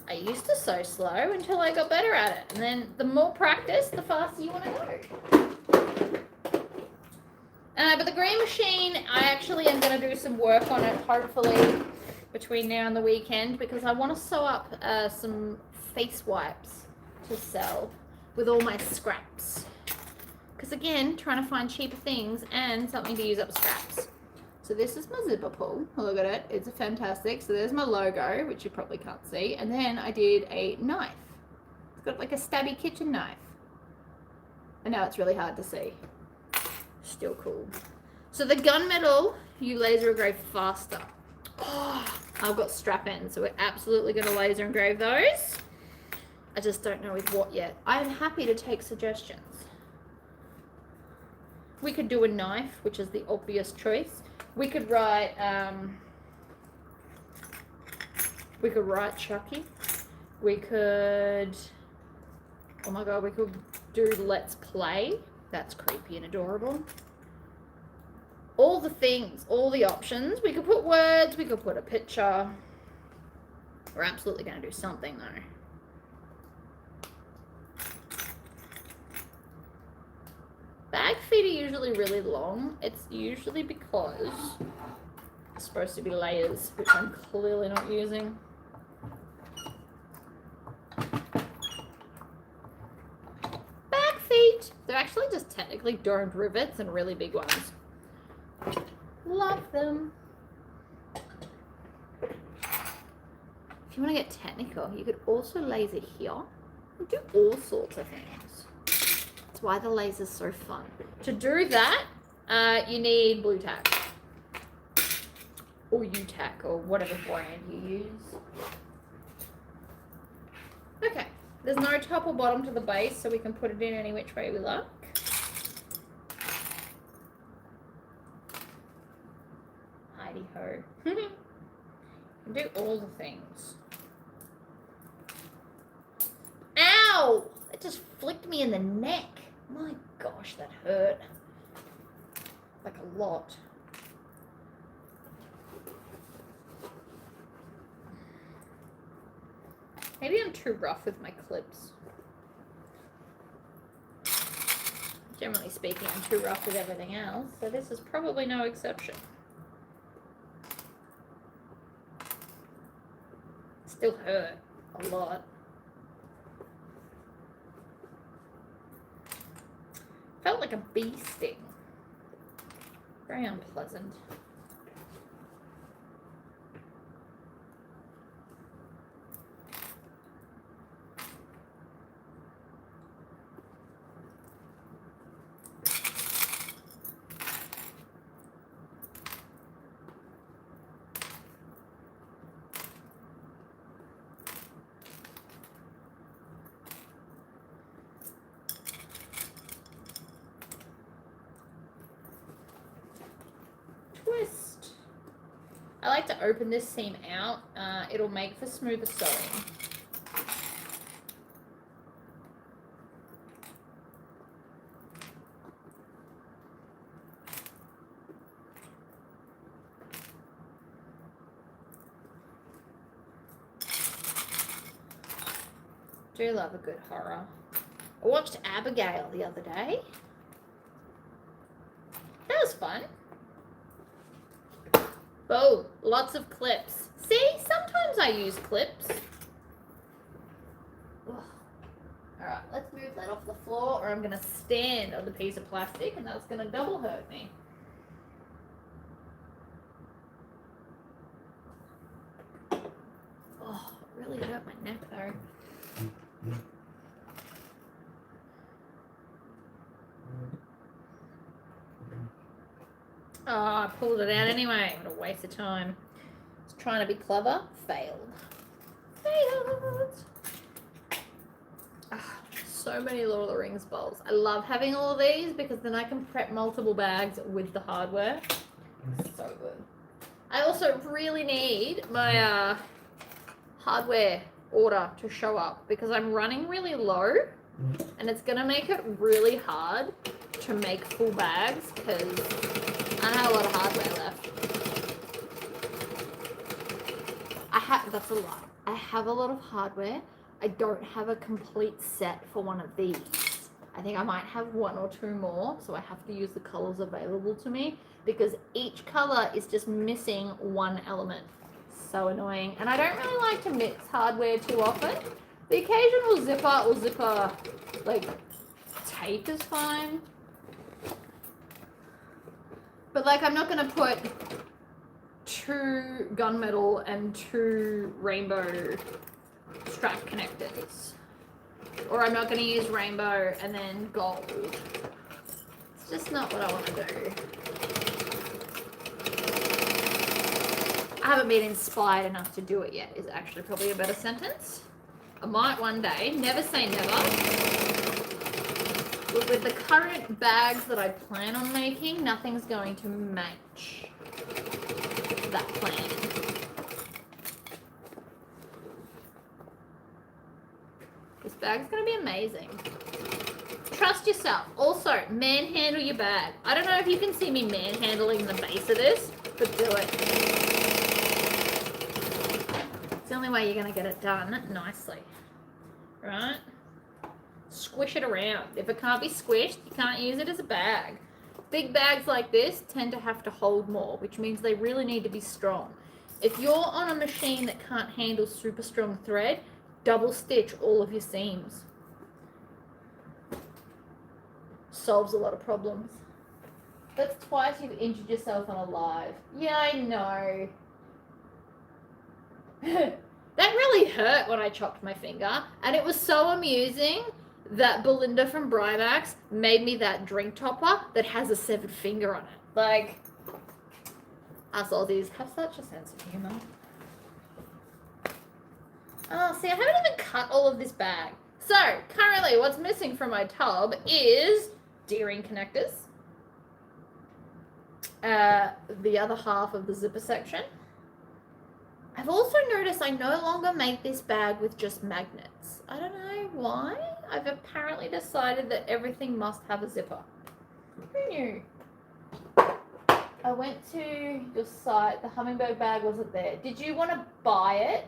I used to sew slow until I got better at it. And then the more practice, the faster you want to go. But the green machine, I actually am going to do some work on it, hopefully, between now and the weekend, because I want to sew up some face wipes to sell with all my scraps. Because again, trying to find cheaper things and something to use up scraps. So this is my zipper pull. Look at it. It's fantastic. So there's my logo, which you probably can't see. And then I did a knife. It's got like a stabby kitchen knife. I know it's really hard to see. Still cool. So the gunmetal, you laser engrave faster. Oh, I've got strap ends, so we're absolutely going to laser engrave those. I just don't know with what yet. I'm happy to take suggestions. We could do a knife, which is the obvious choice. We could write Chucky. We could, oh my god, we could do Let's Play. That's creepy and adorable. All the things, all the options. We could put words, we could put a picture. We're absolutely going to do something though. Bag feet are usually really long. It's usually because it's supposed to be layers, which I'm clearly not using. Bag feet. They're actually just technically domed rivets and really big ones. Love them. If you want to get technical, you could also laser here. You do all sorts of things. That's why the laser's so fun. To do that, you need blue tack. Or U-tack, or whatever brand you use. Okay, there's no top or bottom to the base, so we can put it in any which way we like. Heidi-ho. Do all the things. Ow! It just flicked me in the neck. My gosh, that hurt. Like a lot. Maybe I'm too rough with my clips. Generally speaking, I'm too rough with everything else, so this is probably no exception. Still hurt a lot. Felt like a bee sting. Very unpleasant. open this seam out, it'll make for smoother sewing. Do love a good horror. I watched Abigail the other day. That was fun. Oh, lots of clips. See, sometimes I use clips. Ugh. All right, let's move that off the floor or I'm going to stand on the piece of plastic and that's going to double hurt me. Oh, it really hurt my neck though. Oh, I pulled it out anyway. What a waste of time. I was trying to be clever. Failed. Failed. Ah, so many Lord of the Rings bowls. I love having all of these because then I can prep multiple bags with the hardware. So good. I also really need my hardware order to show up because I'm running really low and it's going to make it really hard to make full bags because I have a lot of hardware left. That's a lot. I have a lot of hardware. I don't have a complete set for one of these. I think I might have one or two more, so I have to use the colors available to me because each color is just missing one element. So annoying. And I don't really like to mix hardware too often. The occasional zipper or zipper, like, tape is fine. But like, I'm not going to put 2 gunmetal and 2 rainbow strap connectors. Or I'm not going to use rainbow and then gold. It's just not what I want to do. I haven't been inspired enough to do it yet is actually probably a better sentence. I might one day. Never say never. But with the current bags that I plan on making, nothing's going to match that plan. This bag's going to be amazing. Trust yourself. Also, manhandle your bag. I don't know if you can see me manhandling the base of this, but do it. It's the only way you're going to get it done nicely. Right? Squish it around. If it can't be squished, you can't use it as a bag. Big bags like this tend to have to hold more, which means they really need to be strong. If you're on a machine that can't handle super strong thread, double stitch all of your seams. Solves a lot of problems. That's twice you've injured yourself on a live. Yeah, I know. That really hurt when I chopped my finger, and it was so amusing that Belinda from Brymax made me that drink topper that has a 7th finger on it. Like, us Aussies have such a sense of humour. Oh, see, I haven't even cut all of this bag. So, currently what's missing from my tub is D-ring connectors, the other half of the zipper section. I've also noticed I no longer make this bag with just magnets. I don't know why. I've apparently decided that everything must have a zipper. Who knew? I went to your site. The hummingbird bag wasn't there. Did you want to buy it?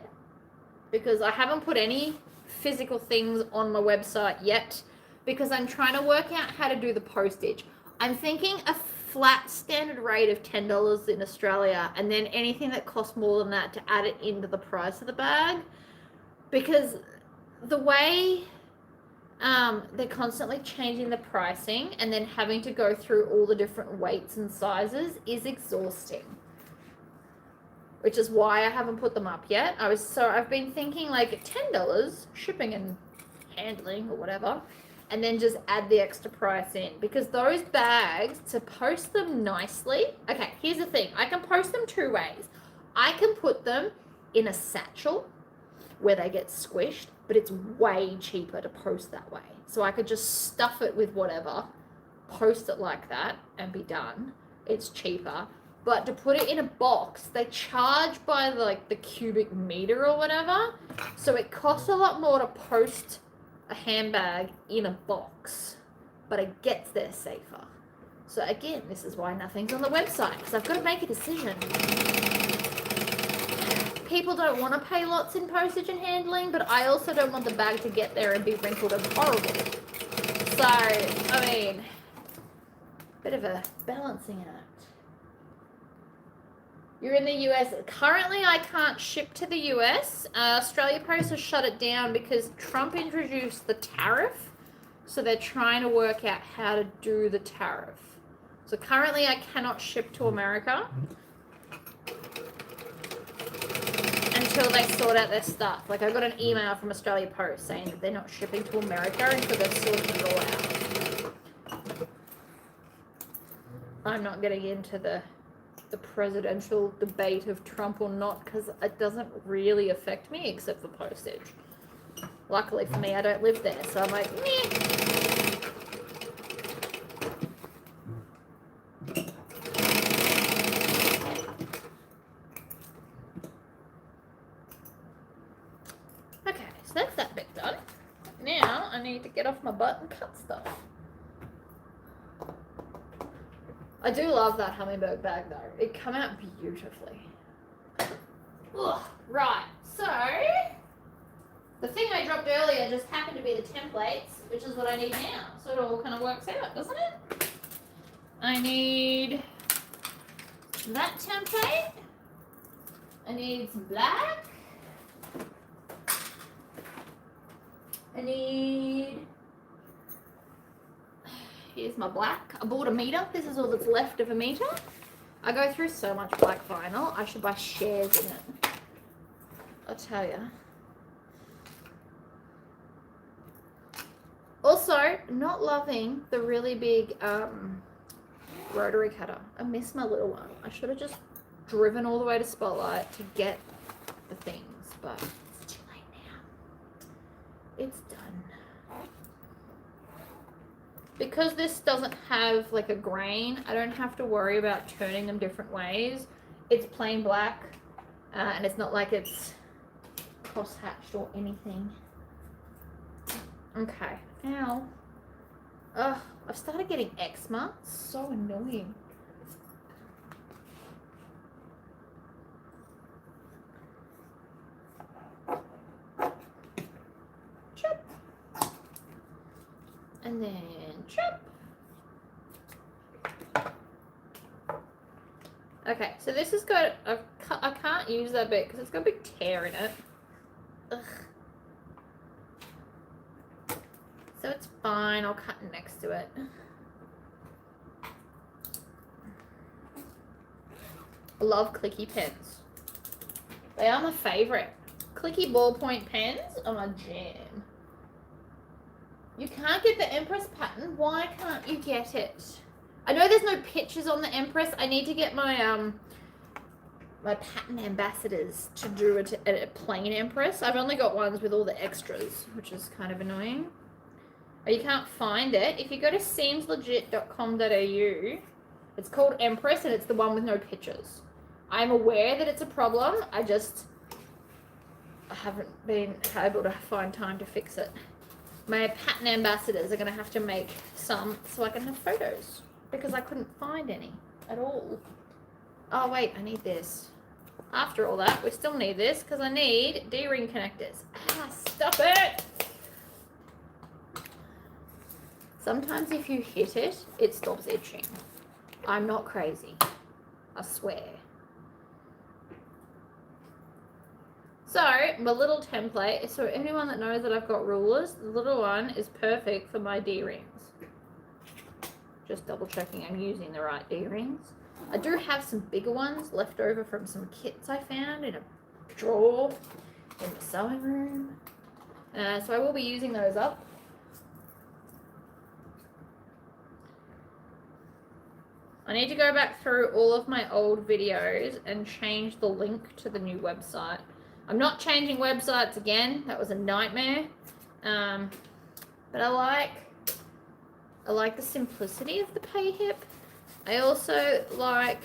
Because I haven't put any physical things on my website yet because I'm trying to work out how to do the postage. I'm thinking a flat standard rate of $10 in Australia and then anything that costs more than that to add it into the price of the bag, because the way they're constantly changing the pricing and then having to go through all the different weights and sizes is exhausting, which is why I haven't put them up yet. I've been thinking like $10 shipping and handling or whatever, and then just add the extra price in, because those bags, to post them nicely, okay, here's the thing. I can post them 2 ways. I can put them in a satchel where they get squished, but it's way cheaper to post that way. So I could just stuff it with whatever, post it like that, and be done. It's cheaper. but to put it in a box, they charge by like the cubic meter or whatever. So it costs a lot more to post a handbag in a box, but it gets there safer. So again, this is why nothing's on the website, because I've got to make a decision. People don't want to pay lots in postage and handling, but I also don't want the bag to get there and be wrinkled and horrible. So, I mean, bit of a balancing act. You're in the US. Currently, I can't ship to the US. Australia Post has shut it down because Trump introduced the tariff. So they're trying to work out how to do the tariff. So currently, I cannot ship to America until they sort out their stuff. Like, I got an email from Australia Post saying that they're not shipping to America until they're sorting it all out. I'm not getting into the presidential debate of Trump or not, because it doesn't really affect me except for postage. Luckily for me, I don't live there, so I'm like, meh. Okay, so that's that bit done. Now I need to get off my butt and cut stuff. I do love that hummingbird bag though. It came out beautifully. Ugh, right, so the thing I dropped earlier just happened to be the templates, which is what I need now. So it all kind of works out, doesn't it? I need that template. I need some black. I need... Here's my black. I bought a meter. This is all that's left of a meter. I go through so much black vinyl. I should buy shares in it. I'll tell you. Also, not loving the really big rotary cutter. I miss my little one. I should have just driven all the way to Spotlight to get the things, but it's too late now. It's done. Because this doesn't have like a grain, I don't have to worry about turning them different ways. It's plain black, and it's not like it's cross-hatched or anything. Okay, now, ugh, I've started getting eczema. It's so annoying. Chop. And then chop. Okay, so this has got, I can't use that bit because it's got a big tear in it. Ugh. So it's fine, I'll cut next to it. I love clicky pens. They are my favorite. Clicky ballpoint pens are my jam. You can't get the Empress pattern. Why can't you get it? I know there's no pictures on the Empress. I need to get my my pattern ambassadors to do a plain Empress. I've only got ones with all the extras, which is kind of annoying. Or you can't find it. If you go to seamslegit.com.au, it's called Empress and it's the one with no pictures. I'm aware that it's a problem. I haven't been able to find time to fix it. My pattern ambassadors are going to have to make some so I can have photos because I couldn't find any at all. Oh, wait, I need this. After all that, we still need this because I need D-ring connectors. Ah, stop it! Sometimes if you hit it, it stops itching. I'm not crazy. I swear. So, my little template, so anyone that knows that I've got rulers, the little one is perfect for my D-rings. Just double checking I'm using the right D-rings. I do have some bigger ones left over from some kits I found in a drawer in the sewing room. So I will be using those up. I need to go back through all of my old videos and change the link to the new website. I'm not changing websites again. That was a nightmare. But I like the simplicity of the pay hip. I also like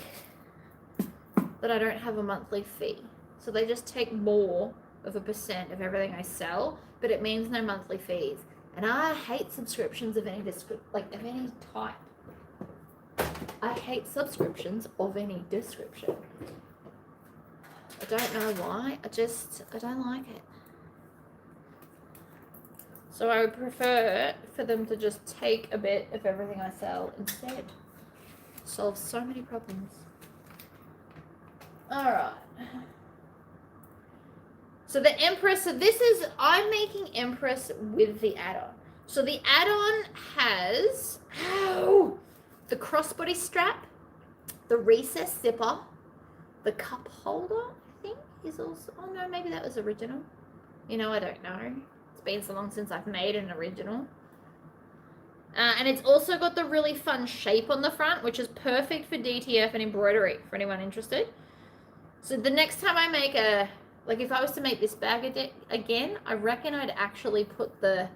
that I don't have a monthly fee. So they just take more of a percent of everything I sell, but it means no monthly fees. And I hate subscriptions of any of any type. I hate subscriptions of any description. I don't know why. I don't like it. So I would prefer for them to just take a bit of everything I sell instead. Solves so many problems. Alright. So the Empress, I'm making Empress with the add-on. So the add-on has, the crossbody strap, the recess zipper, the cup holder, I think, is also, oh no, maybe that was original. You know, I don't know. It's been so long since I've made an original. And it's also got the really fun shape on the front, which is perfect for DTF and embroidery, for anyone interested. So the next time I make if I was to make this bag again, I reckon I'd actually put the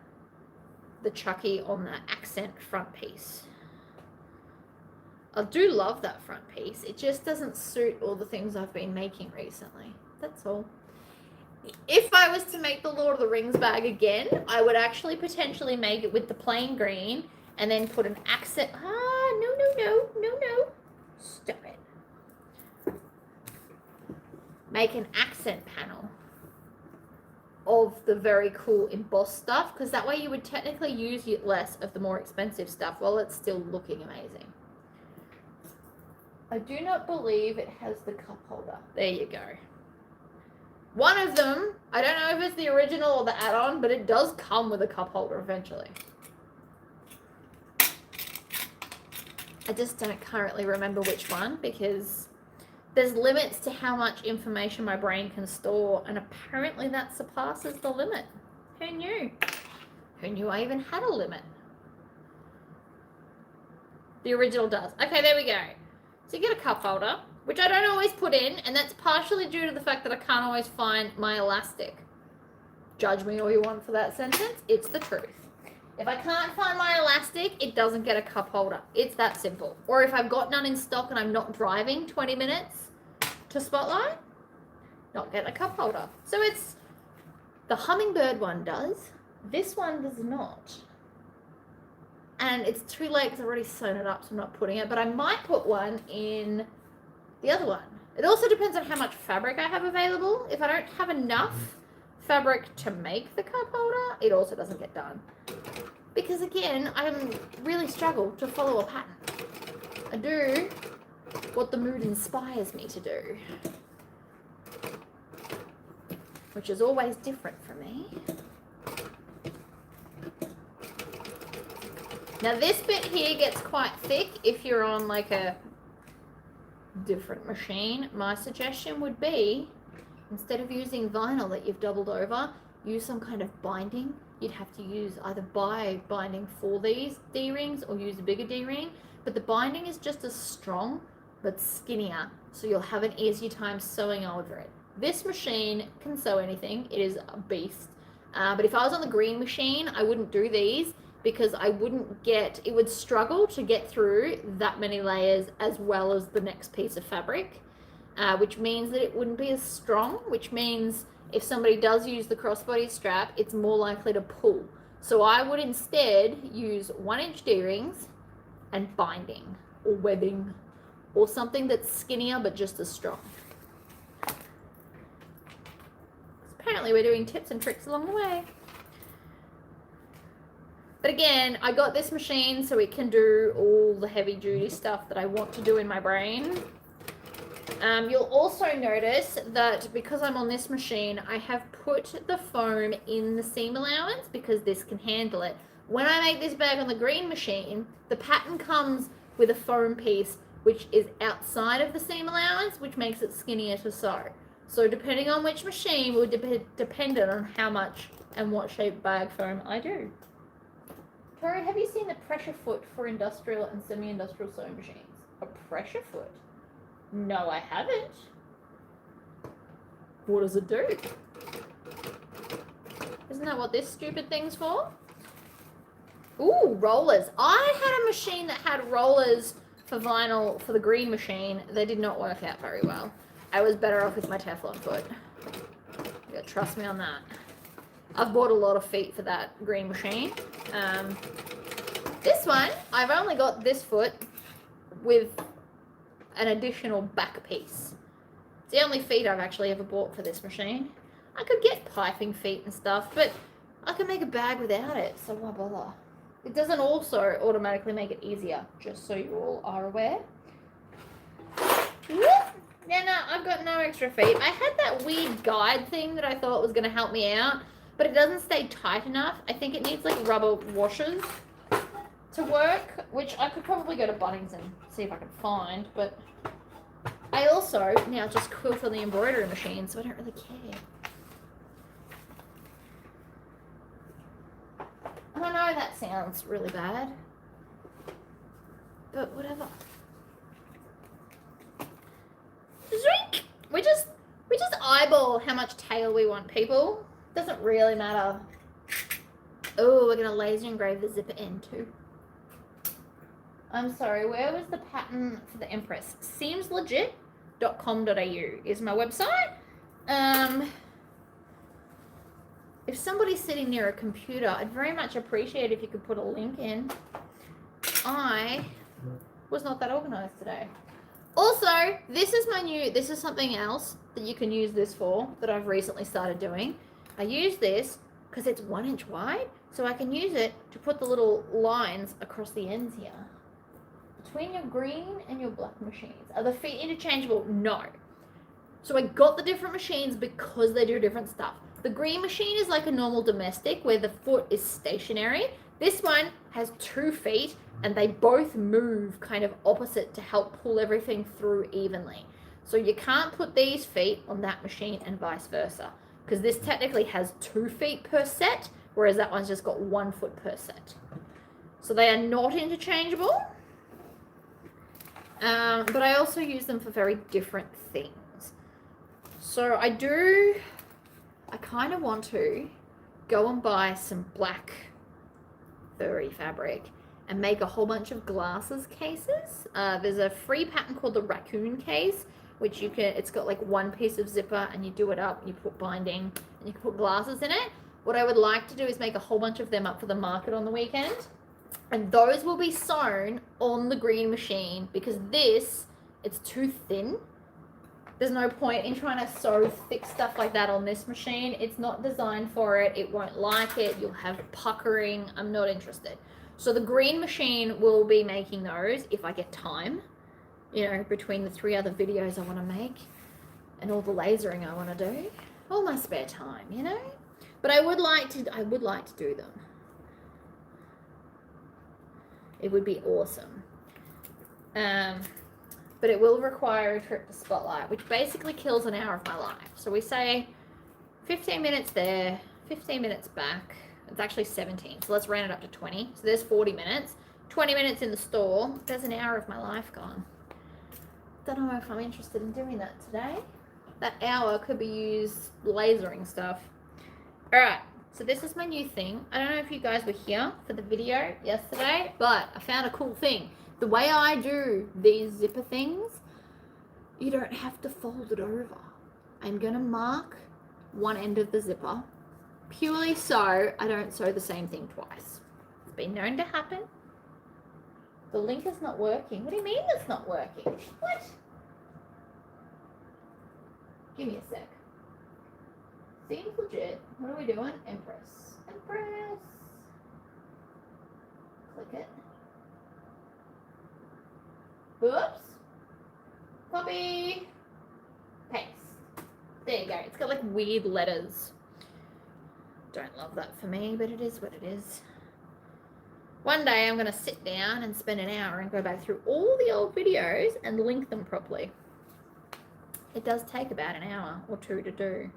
Chucky on the accent front piece. I do love that front piece. It just doesn't suit all the things I've been making recently. That's all. If I was to make the Lord of the Rings bag again, I would actually potentially make it with the plain green and then put an accent. No. Stop it. Make an accent panel of the very cool embossed stuff, because that way you would technically use less of the more expensive stuff while it's still looking amazing. I do not believe it has the cup holder. There you go. One of them, I don't know if it's the original or the add-on, but it does come with a cup holder eventually. I just don't currently remember which one, because there's limits to how much information my brain can store, and apparently that surpasses the limit. Who knew? Who knew I even had a limit? The original does. Okay, there we go. So you get a cup holder, which I don't always put in, and that's partially due to the fact that I can't always find my elastic. Judge me all you want for that sentence. It's the truth. If I can't find my elastic, it doesn't get a cup holder. It's that simple. Or if I've got none in stock and I'm not driving 20 minutes to Spotlight, not get a cup holder. So it's, the hummingbird one does. This one does not. And it's too late because I've already sewn it up, so I'm not putting it. But I might put one in the other one. It also depends on how much fabric I have available. If I don't have enough fabric to make the cup holder, it also doesn't get done. Because again, I really struggle to follow a pattern. I do what the mood inspires me to do, which is always different for me. Now this bit here gets quite thick if you're on like a different machine. My suggestion would be, instead of using vinyl that you've doubled over, use some kind of binding. You'd have to use either buy binding for these D-rings or use a bigger D-ring, but the binding is just as strong but skinnier, so you'll have an easier time sewing over it. This machine can sew anything. It is a beast. But if I was on the green machine, I wouldn't do these, because I wouldn't get, it would struggle to get through that many layers as well as the next piece of fabric, which means that it wouldn't be as strong, which means if somebody does use the crossbody strap, it's more likely to pull. So I would instead use 1-inch D-rings and binding or webbing or something that's skinnier but just as strong. Apparently we're doing tips and tricks along the way. But again, I got this machine so it can do all the heavy duty stuff that I want to do in my brain. You'll also notice that because I'm on this machine, I have put the foam in the seam allowance because this can handle it. When I make this bag on the green machine, the pattern comes with a foam piece which is outside of the seam allowance, which makes it skinnier to sew. So depending on which machine will depend on how much and what shape bag foam I do. Tori, have you seen the pressure foot for industrial and semi-industrial sewing machines? A pressure foot? No, I haven't. What does it do? Isn't that what this stupid thing's for? Ooh, rollers. I had a machine that had rollers for vinyl for the green machine. They did not work out very well. I was better off with my Teflon foot. Yeah, trust me on that. I've bought a lot of feet for that green machine. This one, I've only got this foot with an additional back piece. It's the only feet I've actually ever bought for this machine. I could get piping feet and stuff, but I can make a bag without it, so why bother? It doesn't also automatically make it easier, just so you all are aware. Yeah, no, I've got no extra feet. I had that weird guide thing that I thought was going to help me out, but it doesn't stay tight enough. I think it needs like rubber washers to work, which I could probably go to Bunnings and see if I can find, but I also now just quilt on the embroidery machine, so I don't really care. I know that sounds really bad, but whatever. Drink! We just eyeball how much tail we want, people. Doesn't really matter. Oh, we're gonna laser engrave the zipper end too. I'm sorry, where was the pattern for the Empress? Seemslegit.com.au is my website. If somebody's sitting near a computer, I'd very much appreciate if you could put a link in. I was not that organized today. Also, this is something else that you can use this for that I've recently started doing. I use this because it's 1 inch wide, so I can use it to put the little lines across the ends here. Between your green and your black machines. Are the feet interchangeable? No. So I got the different machines because they do different stuff. The green machine is like a normal domestic where the foot is stationary. This one has 2 feet and they both move kind of opposite to help pull everything through evenly. So you can't put these feet on that machine and vice versa, because this technically has 2 feet per set, whereas that one's just got 1 foot per set. So they are not interchangeable. But I also use them for very different things. So I kind of want to go and buy some black furry fabric and make a whole bunch of glasses cases. There's a free pattern called the raccoon case, which it's got like 1 piece of zipper and you do it up and you put binding and you can put glasses in it. What I would like to do is make a whole bunch of them up for the market on the weekend. And those will be sewn on the green machine because it's too thin. There's no point in trying to sew thick stuff like that on this machine. It's not designed for it. It won't like it. You'll have puckering. I'm not interested. So the green machine will be making those if I get time, between the 3 other videos I want to make and all the lasering I want to do. All my spare time, But I would like to do them. It would be awesome. But it will require a trip to Spotlight, which basically kills an hour of my life. So we say 15 minutes there, 15 minutes back. It's actually 17, so let's round it up to 20. So there's 40 minutes. 20 minutes in the store. There's an hour of my life gone. Don't know if I'm interested in doing that today. That hour could be used lasering stuff. All right. So this is my new thing. I don't know if you guys were here for the video yesterday, but I found a cool thing. The way I do these zipper things, you don't have to fold it over. I'm going to mark one end of the zipper, purely so I don't sew the same thing twice. It's been known to happen. The link is not working. What do you mean it's not working? What? Give me a sec. Seems legit. What are we doing? Empress. Empress. Click it. Oops. Copy. Paste. There you go. It's got like weird letters. Don't love that for me, but it is what it is. One day I'm going to sit down and spend an hour and go back through all the old videos and link them properly. It does take about an hour or 2 to do.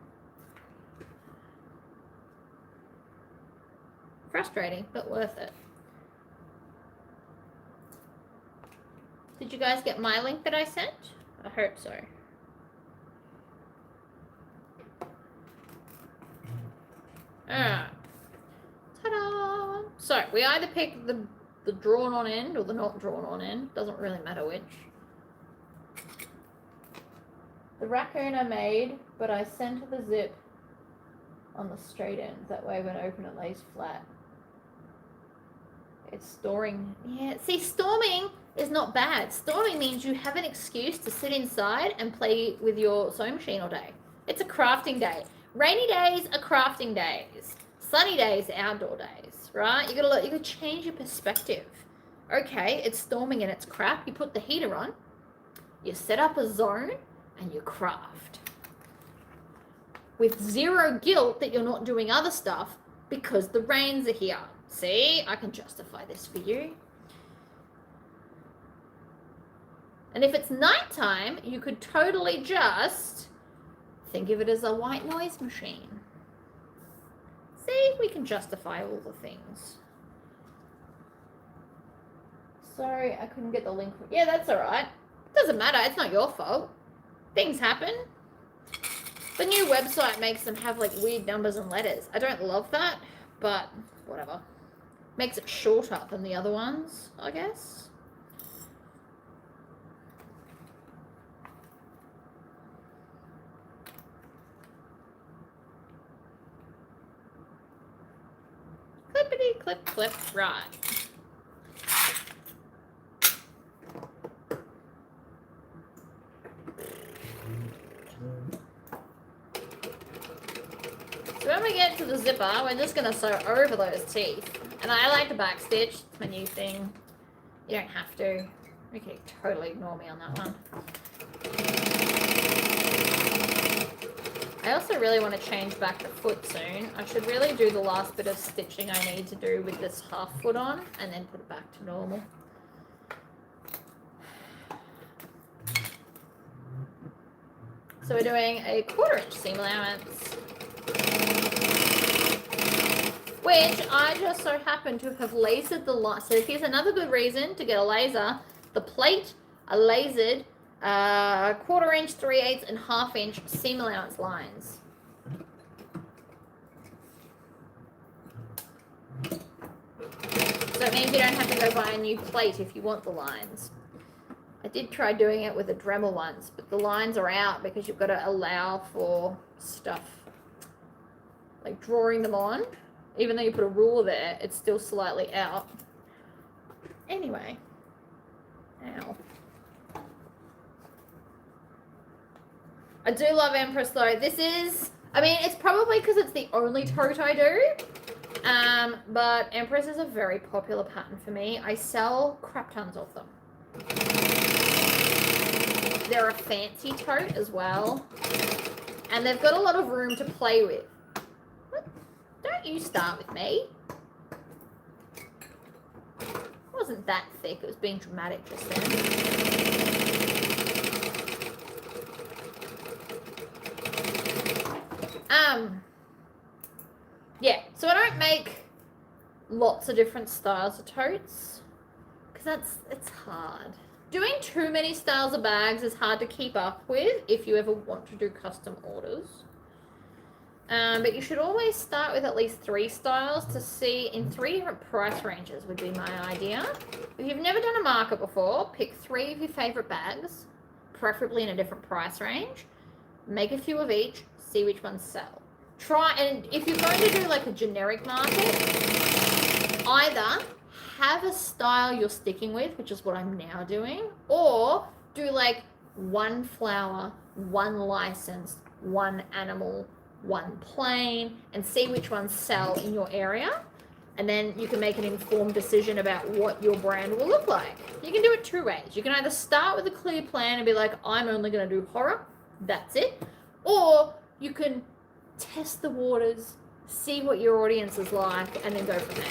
Frustrating, but worth it. Did you guys get my link that I sent? I hope so. Alright. Ta-da! So, we either pick the drawn on end or the not drawn on end. Doesn't really matter which. The raccoon I made, but I sent the zip on the straight end. That way when I open it lays flat. It's storing. Yeah, see, storming is not bad. Storming means you have an excuse to sit inside and play with your sewing machine all day. It's a crafting day. Rainy days are crafting days. Sunny days are outdoor days, right? You gotta change your perspective. Okay, it's storming and it's crap. You put the heater on, you set up a zone, and you craft. With zero guilt that you're not doing other stuff because the rains are here. See, I can justify this for you. And if it's nighttime, you could totally just think of it as a white noise machine. See, we can justify all the things. Sorry, I couldn't get the link. Yeah, that's all right. Doesn't matter. It's not your fault. Things happen. The new website makes them have like weird numbers and letters. I don't love that, but whatever. Makes it shorter than the other ones, I guess. Clippity clip clip, right. So when we get to the zipper, we're just going to sew over those teeth. And I like to backstitch. It's my new thing. You don't have to. You can totally ignore me on that one. I also really want to change back the foot soon. I should really do the last bit of stitching I need to do with this half foot on and then put it back to normal. So we're doing a 1/4 inch seam allowance, which I just so happen to have lasered the line. So here's another good reason to get a laser. The plate are lasered 1/4 inch, 3/8 and 1/2 inch seam allowance lines. So it means you don't have to go buy a new plate if you want the lines. I did try doing it with a Dremel once, but the lines are out because you've got to allow for stuff like drawing them on. Even though you put a ruler there, it's still slightly out. Anyway. Ow. I do love Empress though. This is, I mean, it's probably because it's the only tote I do. But Empress is a very popular pattern for me. I sell crap tons of them. They're a fancy tote as well. And they've got a lot of room to play with. What? Don't you start with me. It wasn't that thick. It was being dramatic just then. Yeah, so I don't make lots of different styles of totes because it's hard. Doing too many styles of bags is hard to keep up with if you ever want to do custom orders. But you should always start with at least 3 styles to see in 3 different price ranges would be my idea. If you've never done a market before, pick 3 of your favorite bags, preferably in a different price range. Make a few of each, see which ones sell. Try, and if you're going to do like a generic market, either have a style you're sticking with, which is what I'm now doing, or do like 1 flower, 1 license, 1 animal, 1 plain, and see which ones sell in your area. And then you can make an informed decision about what your brand will look like. You can do it 2 ways. You can either start with a clear plan and be like, I'm only going to do horror, that's it. Or you can test the waters, see what your audience is like, and then go from there.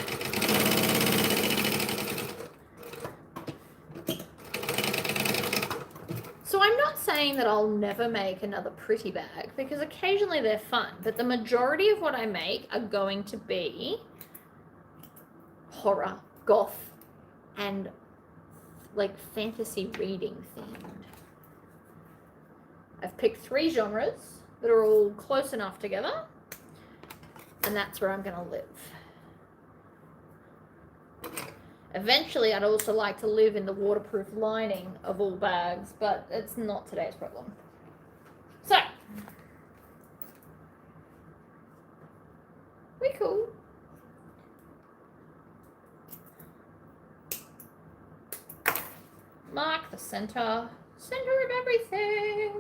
So I'm not saying that I'll never make another pretty bag, because occasionally they're fun, but the majority of what I make are going to be horror, goth, and like fantasy reading themed. I've picked 3 genres that are all close enough together, and that's where I'm going to live. Eventually, I'd also like to live in the waterproof lining of all bags, but it's not today's problem. the center of everything.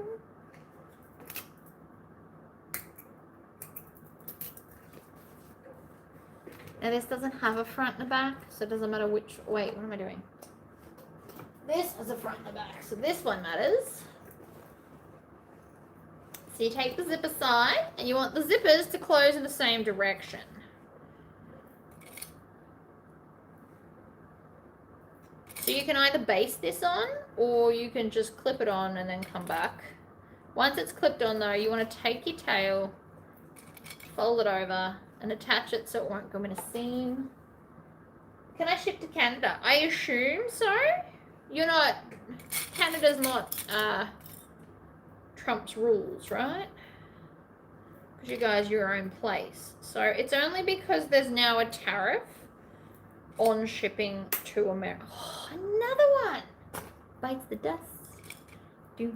Now this doesn't have a front and a back, so it doesn't matter which, wait, what am I doing? This has a front and a back, so this one matters. So you take the zipper side, and you want the zippers to close in the same direction. So you can either baste this on, or you can just clip it on and then come back. Once it's clipped on though, you want to take your tail, fold it over, and attach it so it won't go in a seam. Can I ship to Canada? I assume so. You're not, Canada's not Trump's rules, right? Because you guys are your own place. So it's only because there's now a tariff on shipping to America. Oh, another one bites the dust. Do.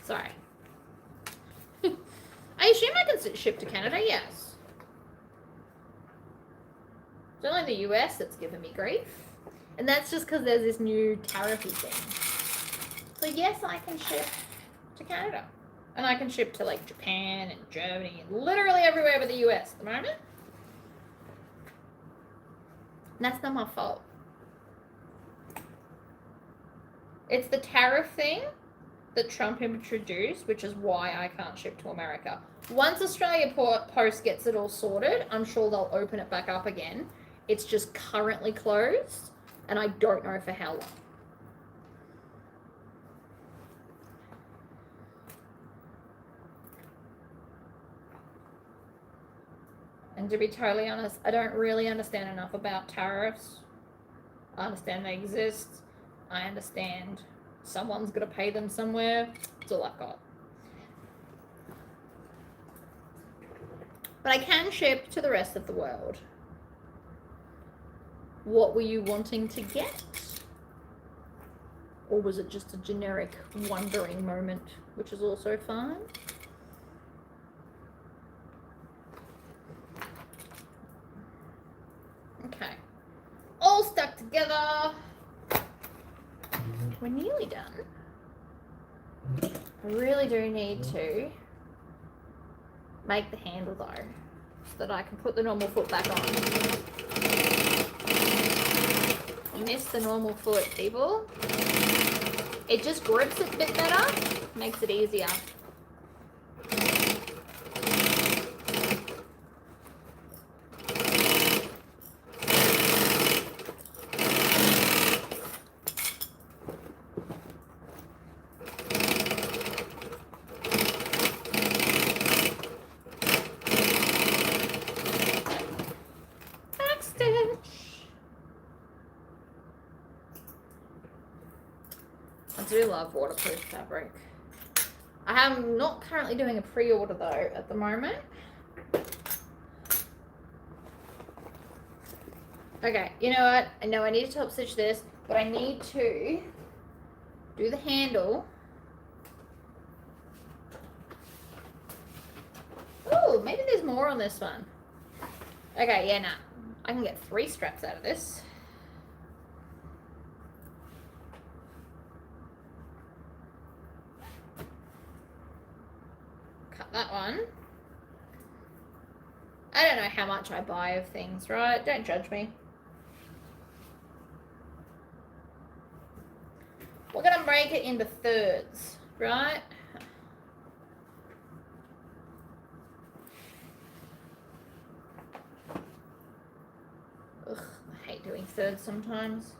Sorry. I assume I can ship to Canada. Yes. It's only the US that's giving me grief, and that's just because there's this new tariffy thing. So yes, I can ship to Canada, and I can ship to like Japan and Germany and literally everywhere but the US at the moment. And that's not my fault. It's the tariff thing that Trump introduced, which is why I can't ship to America. Once Australia Post gets it all sorted, I'm sure they'll open it back up again. It's just currently closed, and I don't know for how long. And to be totally honest, I don't really understand enough about tariffs. I understand they exist. I understand someone's got to pay them somewhere. That's all I've got. But I can ship to the rest of the world. What were you wanting to get? Or was it just a generic wondering moment, which is also fine? Okay. All stuck together. We're nearly done. I really do need to make the handle though, so that I can put the normal foot back on. I miss the normal foot, people. It just grips it a bit better, makes it easier. I do love waterproof fabric. I am not currently doing a pre-order though at the moment. Okay, you know what? I know I need to top stitch this, but I need to do the handle. Oh, maybe there's more on this one. Okay, yeah, nah. I can get 3 straps out of this. Cut that one. I don't know how much I buy of things, right? Don't judge me. We're gonna break it into thirds, right? Ugh, I hate doing thirds sometimes.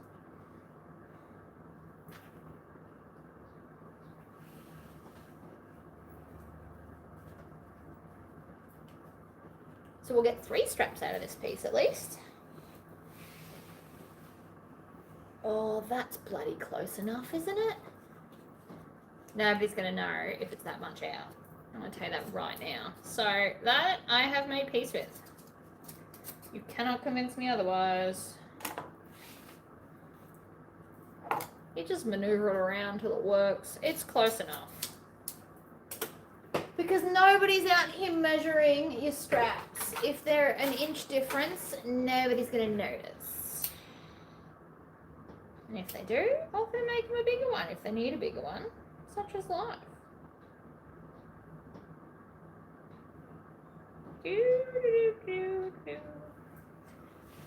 So we'll get 3 straps out of this piece at least. Oh, that's bloody close enough, isn't it? Nobody's going to know if it's that much out. I'm going to tell you that right now. So that I have made peace with. You cannot convince me otherwise. You just maneuver it around till it works. It's close enough. Because nobody's out here measuring your straps. If they're an inch difference, nobody's going to notice. And if they do, often make them a bigger one if they need a bigger one, such as life.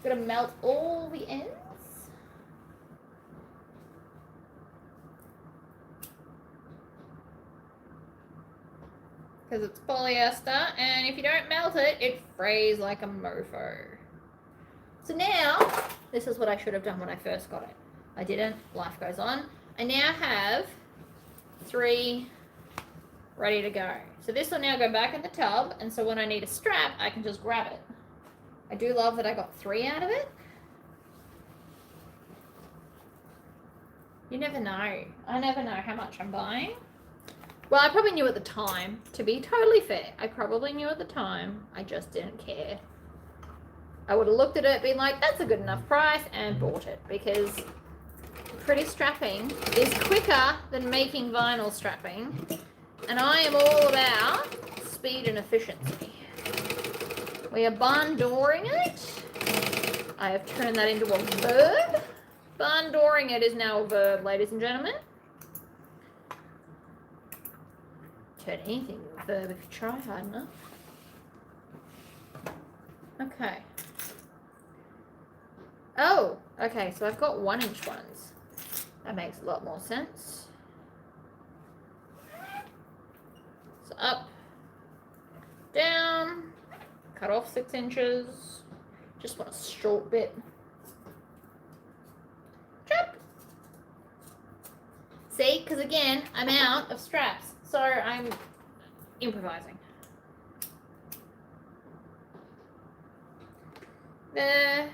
Gonna melt all the ends. Because it's polyester, and if you don't melt it, it frays like a mofo. So now, this is what I should have done when I first got it. I didn't, life goes on. I now have 3 ready to go. So this will now go back in the tub, and so when I need a strap, I can just grab it. I do love that I got 3 out of it. You never know. I never know how much I'm buying. Well, I probably knew at the time, to be totally fair. I probably knew at the time, I just didn't care. I would have looked at it, been like, that's a good enough price, and bought it, because pretty strapping is quicker than making vinyl strapping, and I am all about speed and efficiency. We are barn dooring it. I have turned that into a verb. Barn dooring it is now a verb, ladies and gentlemen. Turn anything into a verb if you try hard enough. Okay. Oh, okay, so I've got 1-inch ones. That makes a lot more sense. So up, down, cut off 6 inches. Just want a short bit. Chop. See, because again, I'm out of straps. So I'm improvising. There.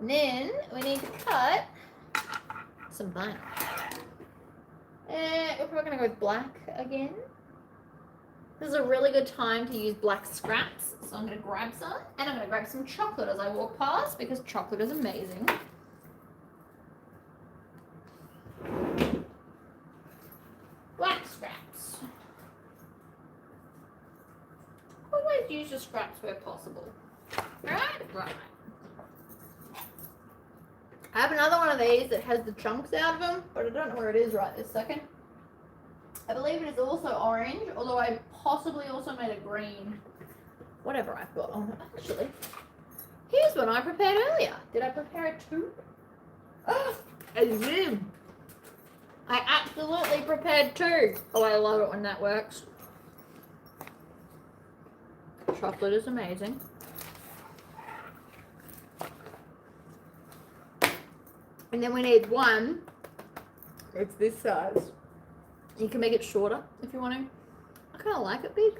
And then we need to cut some vinyl. We're probably going to go with black again. This is a really good time to use black scraps. So I'm going to grab some. And I'm going to grab some chocolate as I walk past because chocolate is amazing. Black scraps. Always use your scraps where possible. Right. I have another one of these that has the chunks out of them, but I don't know where it is right this second. I believe it is also orange, although I possibly also made a green. Whatever I've got on it. Actually, here's one I prepared earlier. Did I prepare it too? Oh, I did. I absolutely prepared 2. Oh, I love it when that works. Chocolate is amazing. And then we need one. It's this size. You can make it shorter if you want to. I kind of like it big.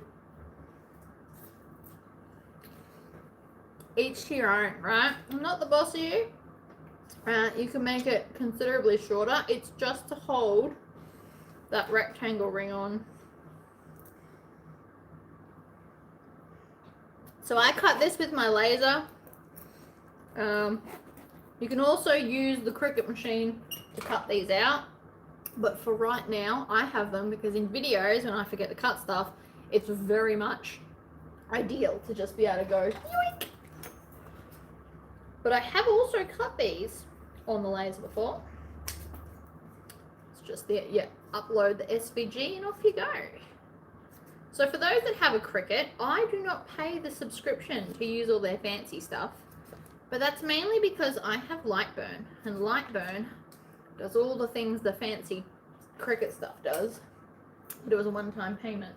Each to your own, right? I'm not the boss of you. You can make it considerably shorter. It's just to hold that rectangle ring on. So I cut this with my laser. You can also use the Cricut machine to cut these out. But for right now, I have them because in videos, when I forget to cut stuff, it's very much ideal to just be able to go, yoink. But I have also cut these on the laser before. It's just there, yeah, upload the SVG and off you go. So for those that have a Cricut, I do not pay the subscription to use all their fancy stuff. But that's mainly because I have Lightburn, and Lightburn does all the things the fancy Cricut stuff does. But it was a one-time payment.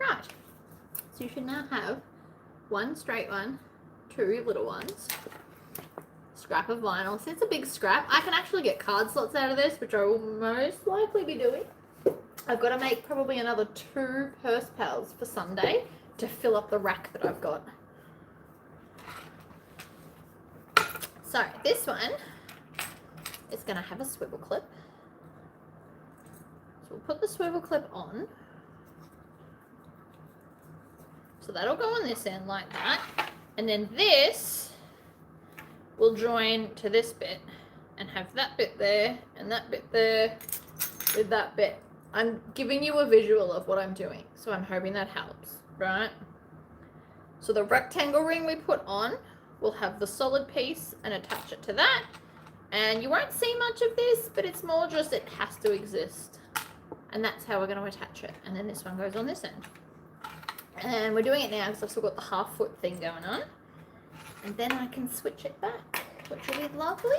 Right. So you should now have 1 straight one, 2 little ones, scrap of vinyl. Since it's a big scrap, I can actually get card slots out of this, which I will most likely be doing. I've got to make probably another 2 purse pals for Sunday to fill up the rack that I've got. So this one is going to have a swivel clip. So we'll put the swivel clip on. So that'll go on this end like that. And then this will join to this bit and have that bit there and that bit there with that bit I'm giving you a visual of what I'm doing, so I'm hoping that helps, right? So the rectangle ring we put on, we'll have the solid piece and attach it to that. And you won't see much of this, but it's more just it has to exist. And that's how we're going to attach it. And then this one goes on this end. And we're doing it now because I've still got the half foot thing going on. And then I can switch it back, which will be lovely.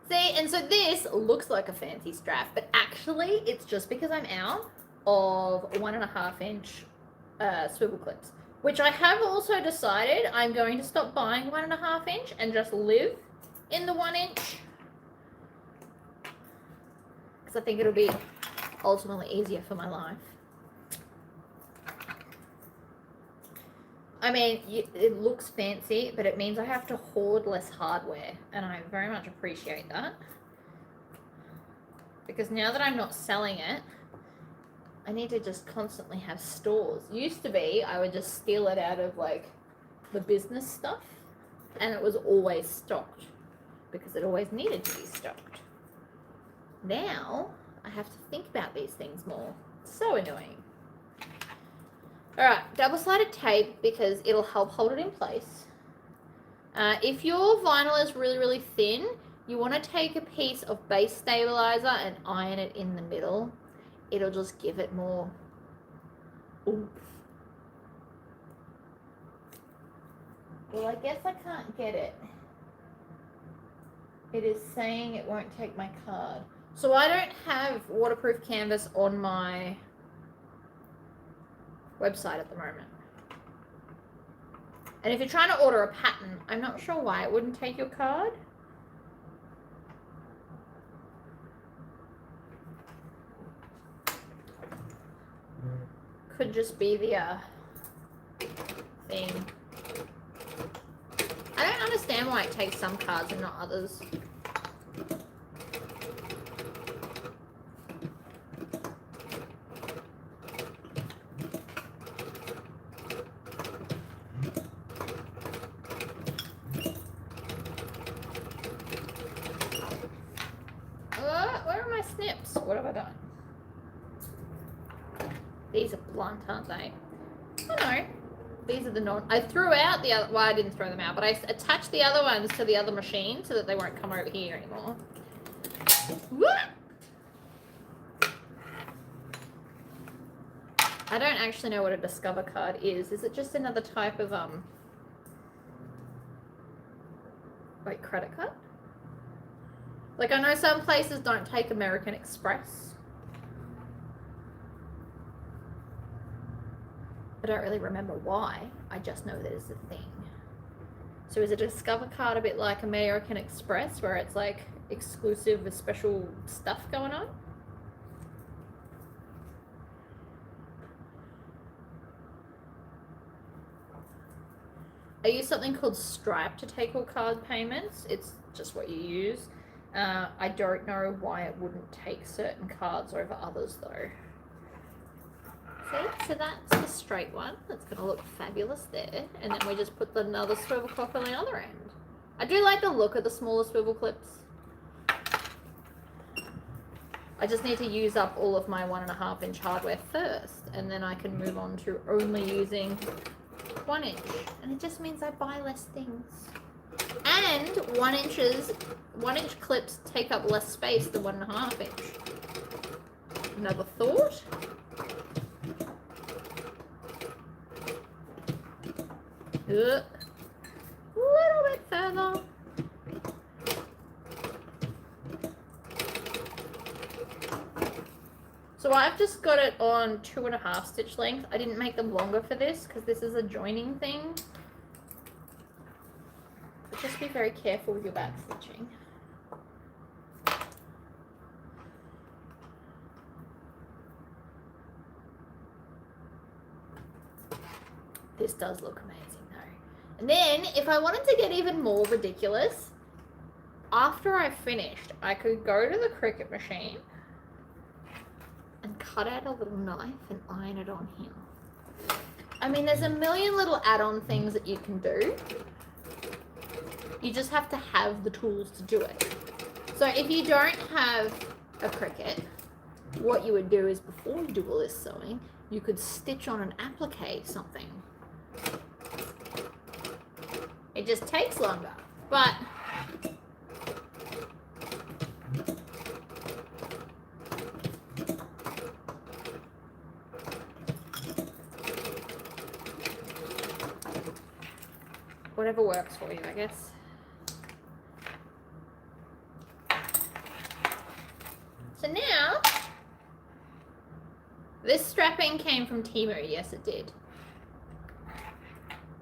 See, and so this looks like a fancy strap, but actually it's just because I'm out of 1.5 inch swivel clips, which I have also decided I'm going to stop buying 1.5 inch and just live in the 1 inch. Because I think it'll be ultimately easier for my life. I mean, it looks fancy, but it means I have to hoard less hardware, and I very much appreciate that. Because now that I'm not selling it, I need to just constantly have stores. Used to be, I would just steal it out of, like, the business stuff, and it was always stocked, because it always needed to be stocked. Now, I have to think about these things more. It's so annoying. Alright, double-sided tape because it'll help hold it in place. If your vinyl is really, really thin, you want to take a piece of base stabilizer and iron it in the middle. It'll just give it more oomph. Well, I guess I can't get it. It is saying it won't take my card. So I don't have waterproof canvas on my website at the moment. And if you're trying to order a pattern, I'm not sure why it wouldn't take your card. Could just be the thing. I don't understand why it takes some cards and not others. Where are my snips? What have I done? These are blunt, aren't they? Oh no. These are the non... I threw out the other... Well, I didn't throw them out, but I attached the other ones to the other machine so that they won't come over here anymore. What? I don't actually know what a Discover card is. Is it just another type of, like, credit card? Like, I know some places don't take American Express. I don't really remember why. I just know that it's a thing. So is a Discover card a bit like American Express, where it's like exclusive with special stuff going on? I use something called Stripe to take all card payments. It's just what you use. I don't know why it wouldn't take certain cards over others though. See, so that's the straight one. That's going to look fabulous there. And then we just put another swivel clip on the other end. I do like the look of the smaller swivel clips. I just need to use up all of my 1.5 inch hardware first. And then I can move on to only using 1 inch. And it just means I buy less things. And 1 inch clips take up less space than 1.5 inch. Another thought. A little bit further. So I've just got it on 2.5 stitch length. I didn't make them longer for this because this is a joining thing. But just be very careful with your back stitching. This does look amazing though. And then if I wanted to get even more ridiculous, after I finished, I could go to the Cricut machine and cut out a little knife and iron it on here. I mean, there's a million little add-on things that you can do. You just have to have the tools to do it. So if you don't have a cricket, what you would do is before you do all this sewing, you could stitch on and applique something. It just takes longer, but whatever works for you, I guess. So now, this strapping came from Temu. Yes, it did.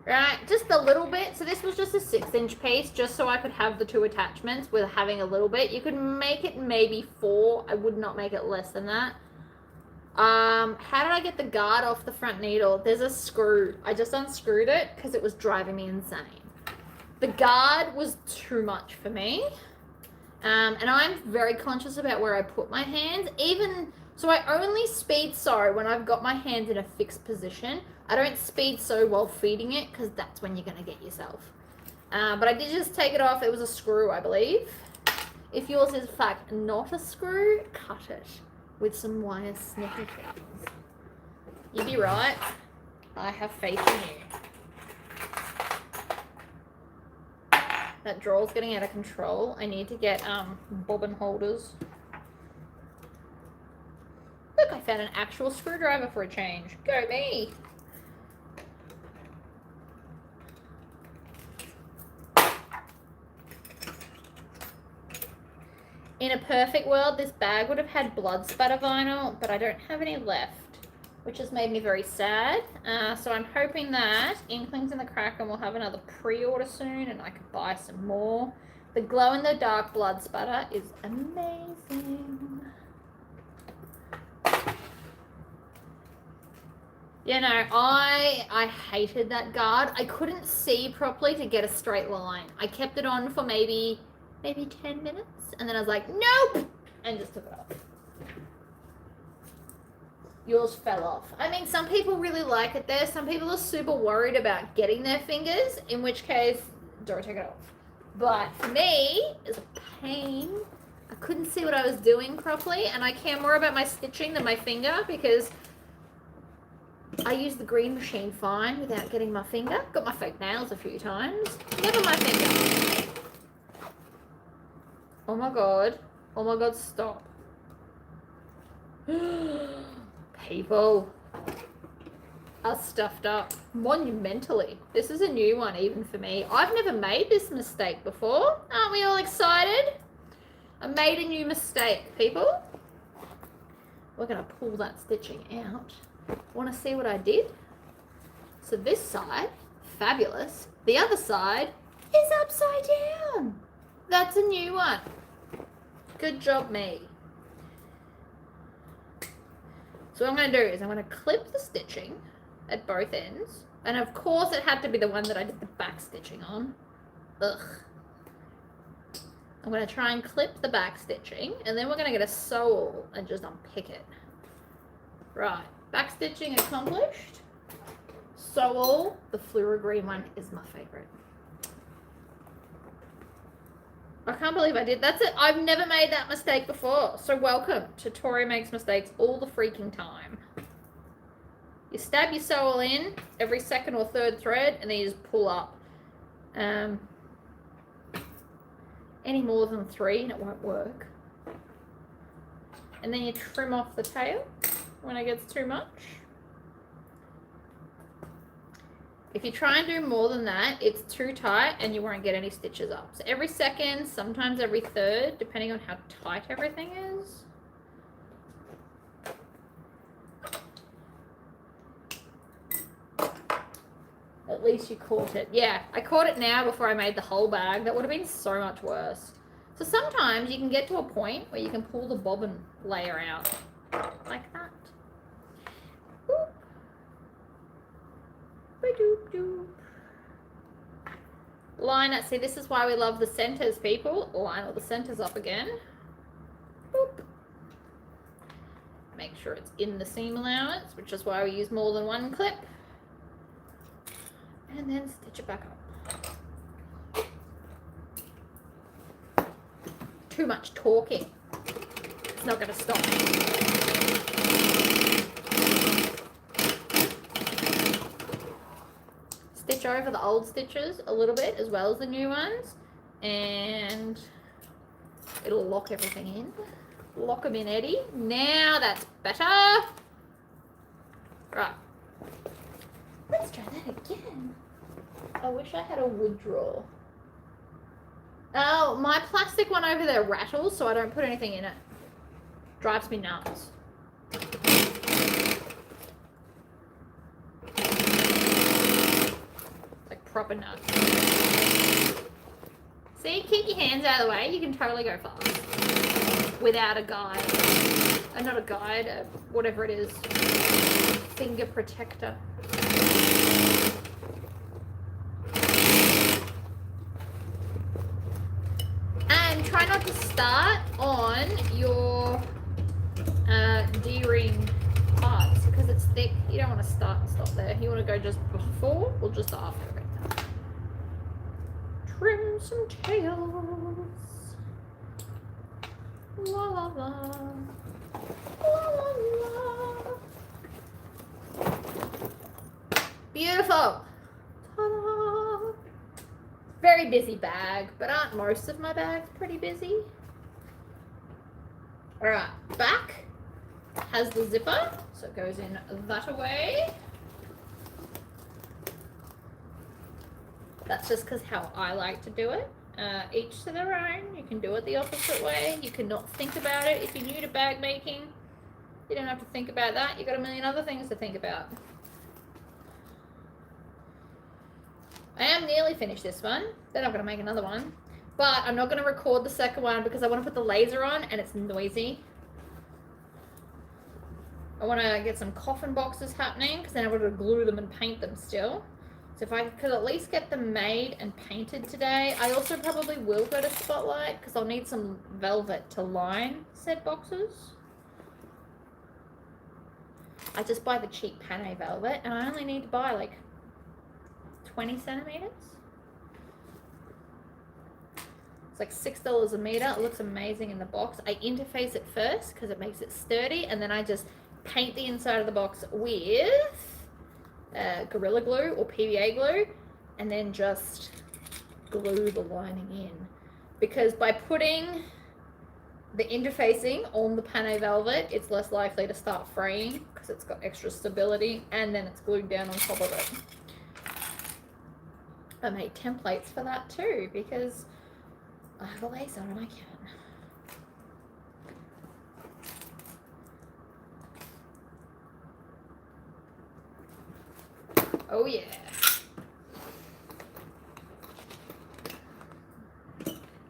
Right, just a little bit. So this was just a 6-inch piece, just so I could have the 2 attachments with having a little bit. You could make it maybe 4. I would not make it less than that. How did I get the guard off the front needle? There's a screw. I just unscrewed it because it was driving me insane. The guard was too much for me. And I'm very conscious about where I put my hands. So I only speed sew when I've got my hands in a fixed position. I don't speed sew while feeding it because that's when you're going to get yourself. But I did just take it off. It was a screw, I believe. If yours is in fact not a screw, cut it with some wire snippy things. You'd be right. I have faith in you. That drawer's getting out of control. I need to get bobbin holders. Look, I found an actual screwdriver for a change. Go me! In a perfect world, this bag would have had blood spatter vinyl, but I don't have any left, which has made me very sad. So I'm hoping that Inklings in the Kraken will have another pre-order soon and I could buy some more. The glow-in-the-dark blood spatter is amazing. You know, I hated that guard. I couldn't see properly to get a straight line. I kept it on for maybe 10 minutes, and then I was like, nope, and just took it off. Yours fell off. I mean, some people really like it there. Some people are super worried about getting their fingers, in which case, don't take it off. But for me, it's a pain. I couldn't see what I was doing properly, and I care more about my stitching than my finger because I use the green machine fine without getting my finger. Got my fake nails a few times. Never my finger. Oh my god. Oh my god, stop. People are stuffed up monumentally. This is a new one even for me. I've never made this mistake before. Aren't we all excited? I made a new mistake, people. We're going to pull that stitching out. Want to see what I did? So this side, fabulous. The other side is upside down. That's a new one. Good job, me. So what I'm going to do is I'm going to clip the stitching at both ends. And of course it had to be the one that I did the back stitching on. Ugh. I'm going to try and clip the back stitching. And then we're going to get a sew and just unpick it. Right. Back stitching accomplished. Sew, the fluoro green one is my favorite. I can't believe I did. That's it. I've never made that mistake before. So welcome to Tori Makes Mistakes all the freaking time. You stab your sew in every second or third thread and then you just pull up. Any more than 3 and it won't work. And then you trim off the tail when it gets too much. If you try and do more than that, it's too tight and you won't get any stitches up. So every second, sometimes every third, depending on how tight everything is. At least you caught it. Yeah, I caught it now before I made the whole bag. That would have been so much worse. So sometimes you can get to a point where you can pull the bobbin layer out like that. Boop. Ba-doop doop. Line it. See, this is why we love the centers, people. Line all the centers up again. Boop. Make sure it's in the seam allowance, which is why we use more than one clip. And then stitch it back up. Too much talking. It's not going to stop. Stitch over the old stitches a little bit as well as the new ones, and it'll lock everything in. Lock them in, Eddie. Now that's better. Right. Let's try that again. I wish I had a wood drawer. Oh, my plastic one over there rattles, so I don't put anything in it. Drives me nuts. Like proper nuts. See, keep your hands out of the way. You can totally go fast without a guide. Not a guide, whatever it is. Finger protector. And try not to start on your D-ring parts because it's thick. You don't want to start and stop there. You want to go just before or just after it. Trim some tails. La la la. La la la. Beautiful. Ta-da. Very busy bag, but aren't most of my bags pretty busy? Alright, back has the zipper, so it goes in that way. That's just because how I like to do it. Each to their own. You can do it the opposite way. You cannot think about it. If you're new to bag making, you don't have to think about that. You've got a million other things to think about. I am nearly finished this one. Then I'm going to make another one. But I'm not going to record the second one because I want to put the laser on and it's noisy. I want to get some coffin boxes happening because then I'm going to glue them and paint them still. So if I could at least get them made and painted today. I also probably will go to Spotlight because I'll need some velvet to line said boxes. I just buy the cheap Panay velvet and I only need to buy like 20 centimeters. It's like $6 a meter. It looks amazing in the box. I interface it first because it makes it sturdy, and then I just paint the inside of the box with Gorilla Glue or PVA glue, and then just glue the lining in. Because by putting the interfacing on the Panay velvet, it's less likely to start fraying because it's got extra stability, and then it's glued down on top of it. I made templates for that too because I have a laser and I can. Oh yeah.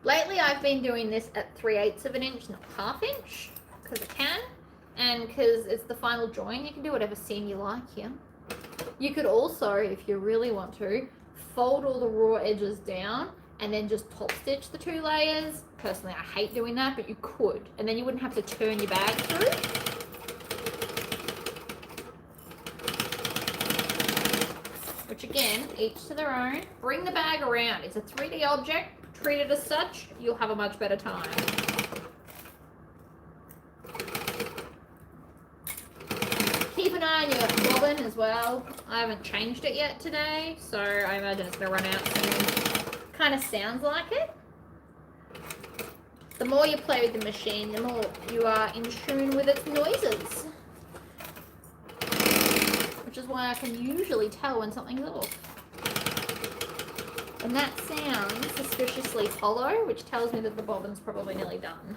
Lately I've been doing this at 3/8 of an inch, not 1/2 inch, because I can, and because it's the final join. You can do whatever seam you like here. You could also, if you really want to, fold all the raw edges down and then just top stitch the 2 layers. Personally, I hate doing that, but you could. And then you wouldn't have to turn your bag through. Which again, each to their own. Bring the bag around. It's a 3D object. Treat it as such. You'll have a much better time. Keep an eye on your bobbin as well. I haven't changed it yet today, so I imagine it's going to run out soon. Kind of sounds like it. The more you play with the machine, the more you are in tune with its noises. Which is why I can usually tell when something's off. And that sounds suspiciously hollow, which tells me that the bobbin's probably nearly done.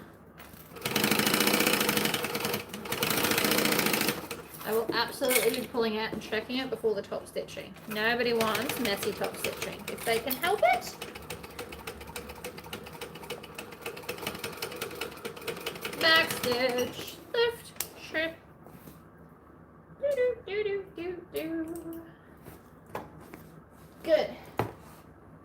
I will absolutely be pulling out and checking it before the top stitching. Nobody wants messy top stitching if they can help it. Back stitch, lift, strip. Do. Good.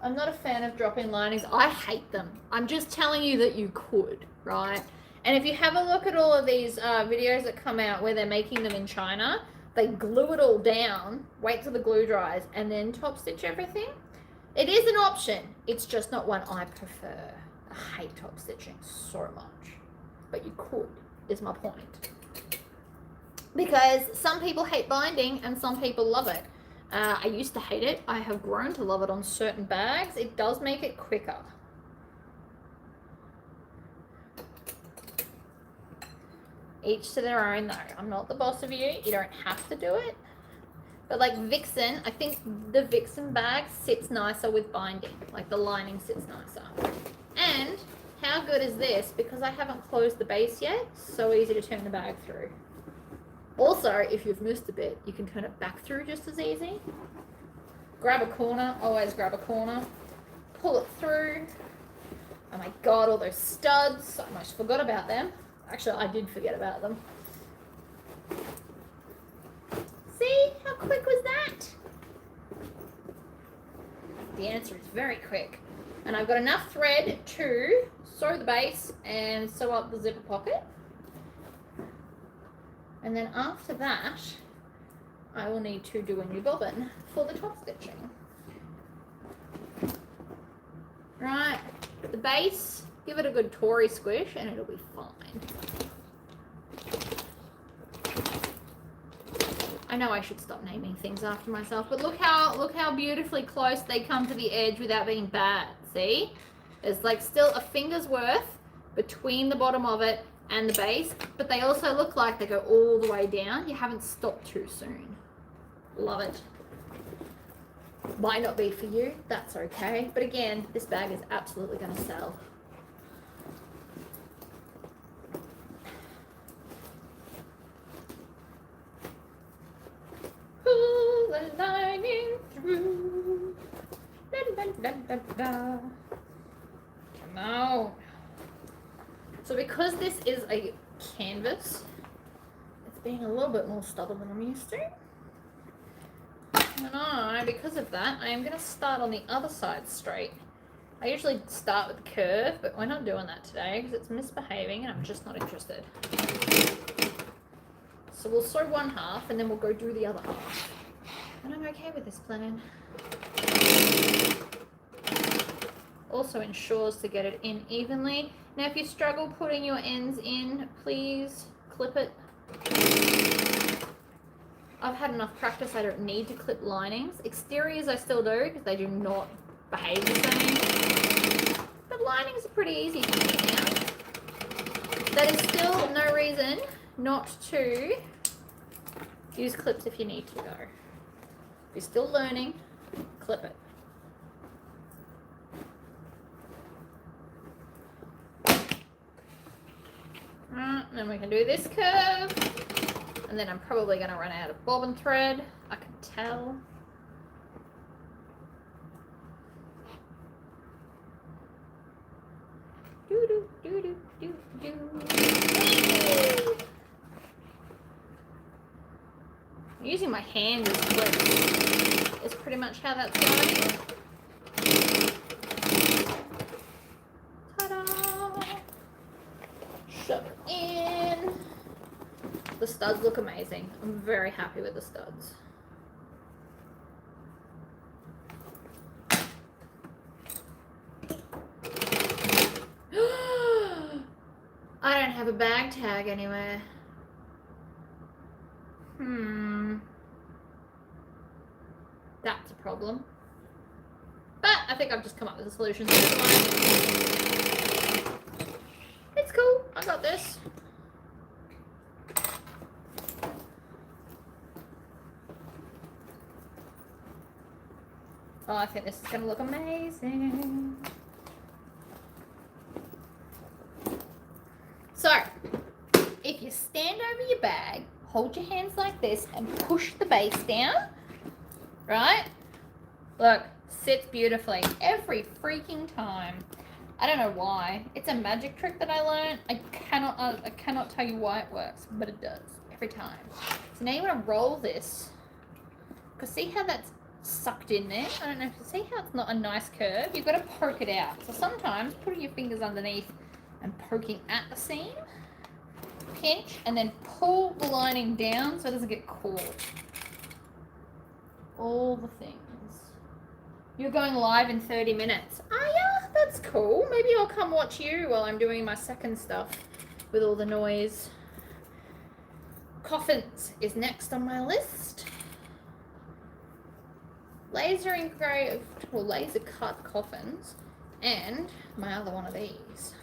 I'm not a fan of drop-in linings. I hate them. I'm just telling you that you could, right? And if you have a look at all of these videos that come out where they're making them in China, they glue it all down, wait till the glue dries, and then top stitch everything. It is an option. It's just not one I prefer. I hate top stitching so much. But you could. is my point. Because some people hate binding and some people love it. I used to hate it. I have grown to love it on certain bags. It does make it quicker. Each to their own though. I'm not the boss of you. You don't have to do it. But like Vixen, I think the Vixen bag sits nicer with binding. Like the lining sits nicer. And how good is this? Because I haven't closed the base yet, so easy to turn the bag through. Also, if you've missed a bit, you can turn it back through just as easy. Grab a corner, always grab a corner. Pull it through. Oh my god, all those studs. I almost forgot about them. Actually, I did forget about them. See? How quick was that? The answer is very quick. And I've got enough thread to sew the base and sew up the zipper pocket. And then after that, I will need to do a new bobbin for the top stitching. Right, the base, give it a good Tory squish and it'll be fine. I know I should stop naming things after myself, but look how beautifully close they come to the edge without being bad. See? There's like still a finger's worth between the bottom of it and the base, but they also look like they go all the way down. You haven't stopped too soon. Love it. Might not be for you, that's okay. But again, this bag is absolutely going to sell. Pull the lining through. Da, da, da, da, da. Come on. So because this is a canvas, it's being a little bit more stubborn than I'm used to. And because of that, I am going to start on the other side straight. I usually start with the curve, but we're not doing that today because it's misbehaving and I'm just not interested. So we'll sew one half and then we'll go do the other half. And I'm okay with this plan. Also ensures to get it in evenly. Now if you struggle putting your ends in, please clip it. I've had enough practice, I don't need to clip linings. Exteriors I still do because they do not behave the same. But linings are pretty easy for me now. That is still no reason not to use clips if you need to though. If you're still learning, clip it. Right, then we can do this curve. And then I'm probably going to run out of bobbin thread. I can tell. Do, do, do, do, do, do. Using my hand as clips is pretty much how that's going. Ta-da! Shove it in. The studs look amazing. I'm very happy with the studs. I don't have a bag tag anywhere. That's a problem. But I think I've just come up with a solution. It's cool. I got this. Oh, I think this is going to look amazing. So, if you stand over your bag, hold your hands like this and push the base down, right? Look, sits beautifully every freaking time. I don't know why. It's a magic trick that I learned. I cannot tell you why it works, but it does every time. So now you want to roll this, because see how that's sucked in there? I don't know if you see how it's not a nice curve. You've got to poke it out. So sometimes putting your fingers underneath and poking at the seam, pinch and then pull the lining down so it doesn't get caught. All the things. You're going live in 30 minutes. Oh yeah, that's cool. Maybe I'll come watch you while I'm doing my second stuff. with all the noise. Coffins is next on my list. Laser engraved or laser cut coffins, and my other one of these.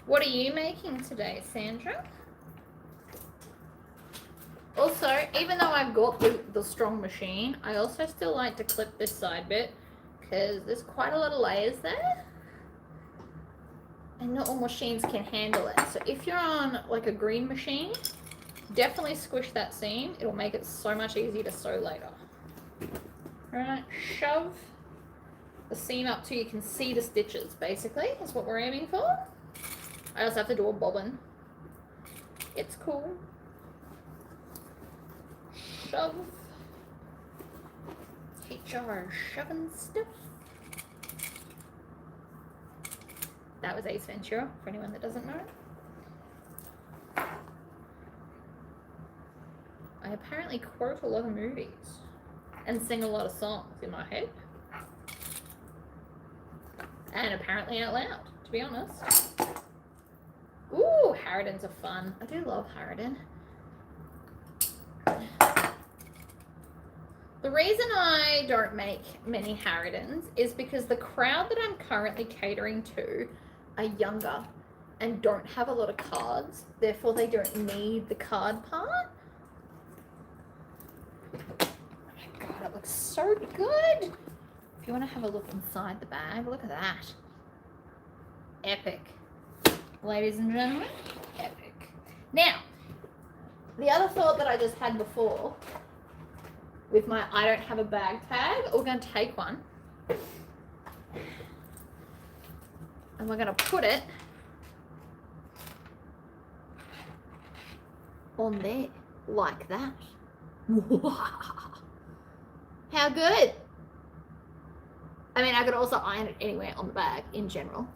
What are you making today, Sandra? Also, even though I've got the strong machine, I also still like to clip this side bit because there's quite a lot of layers there. And not all machines can handle it. So if you're on like a green machine, definitely squish that seam. It'll make it so much easier to sew later. Alright, shove the seam up till you can see the stitches, basically, is what we're aiming for. I also have to do a bobbin. It's cool. Shove. HR shoving stuff. That was Ace Ventura, for anyone that doesn't know. I apparently quote a lot of movies and sing a lot of songs in my head. And apparently out loud, to be honest. Ooh, Harridans are fun. I do love Harridan. The reason I don't make many Harridans is because the crowd that I'm currently catering to are younger and don't have a lot of cards. Therefore, they don't need the card part. Oh my God, it looks so good. If you want to have a look inside the bag, look at that. Epic. Ladies and gentlemen, epic. Now, the other thought that I just had before with my I don't have a bag tag, we're going to take one and we're going to put it on there like that. How good? I mean, I could also iron it anywhere on the bag in general.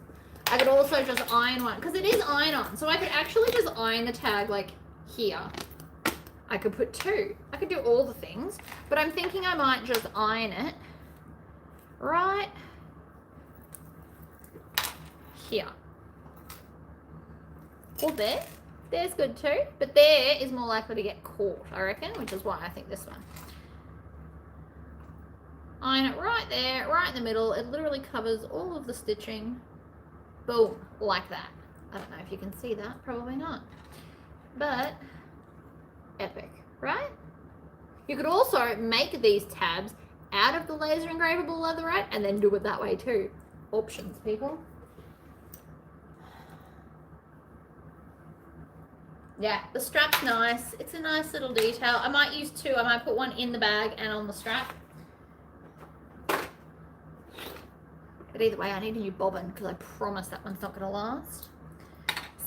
I could also just iron one because it is iron on, so I could actually just iron the tag like here. I could put two. I could do all the things, but I'm thinking I might just iron it right here. Or there. There's good too, but there is more likely to get caught, I reckon, which is why I think this one. Iron it right there, right in the middle. It literally covers all of the stitching. Boom, like that. I don't know if you can see that, probably not. But epic, right? You could also make these tabs out of the laser engravable leatherette and then do it that way too. Options, people. Yeah, the strap's nice. It's a nice little detail. I might use two. I might put one in the bag and on the strap. But either way, I need a new bobbin because I promise that one's not going to last.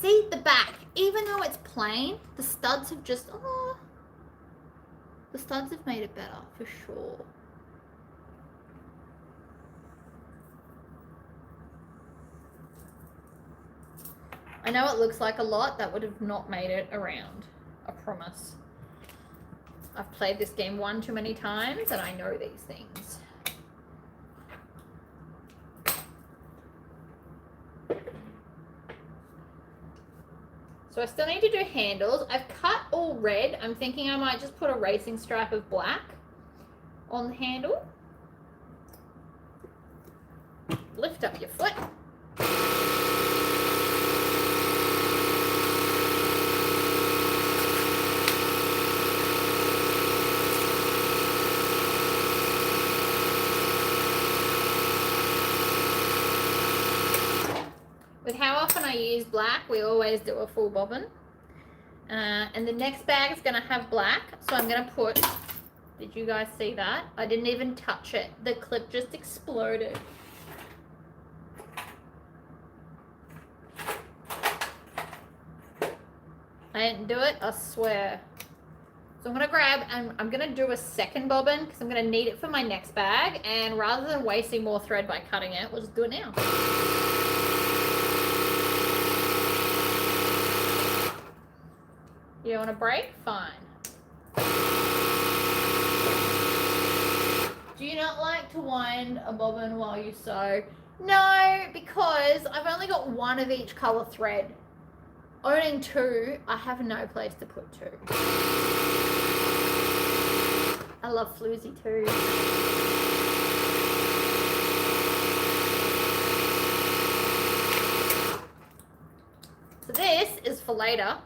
See, the back, even though it's plain, the studs have just, oh, the studs have made it better for sure. I know it looks like a lot. That would have not made it around. I promise. I've played this game one too many times and I know these things. So I still need to do handles. I've cut all red. I'm thinking I might just put a racing stripe of black on the handle. Lift up your foot. With how often I use black, we always do a full bobbin. And the next bag is going to have black, so I'm going to put, did you guys see that? I didn't even touch it. The clip just exploded. I didn't do it, I swear. So I'm going to grab, and I'm going to do a second bobbin because I'm going to need it for my next bag. And rather than wasting more thread by cutting it, we'll just do it now. You don't want to break? Fine. Do you not like to wind a bobbin while you sew? No, because I've only got one of each colour thread. Owning two, I have no place to put two. I love floozy too. So this is for later,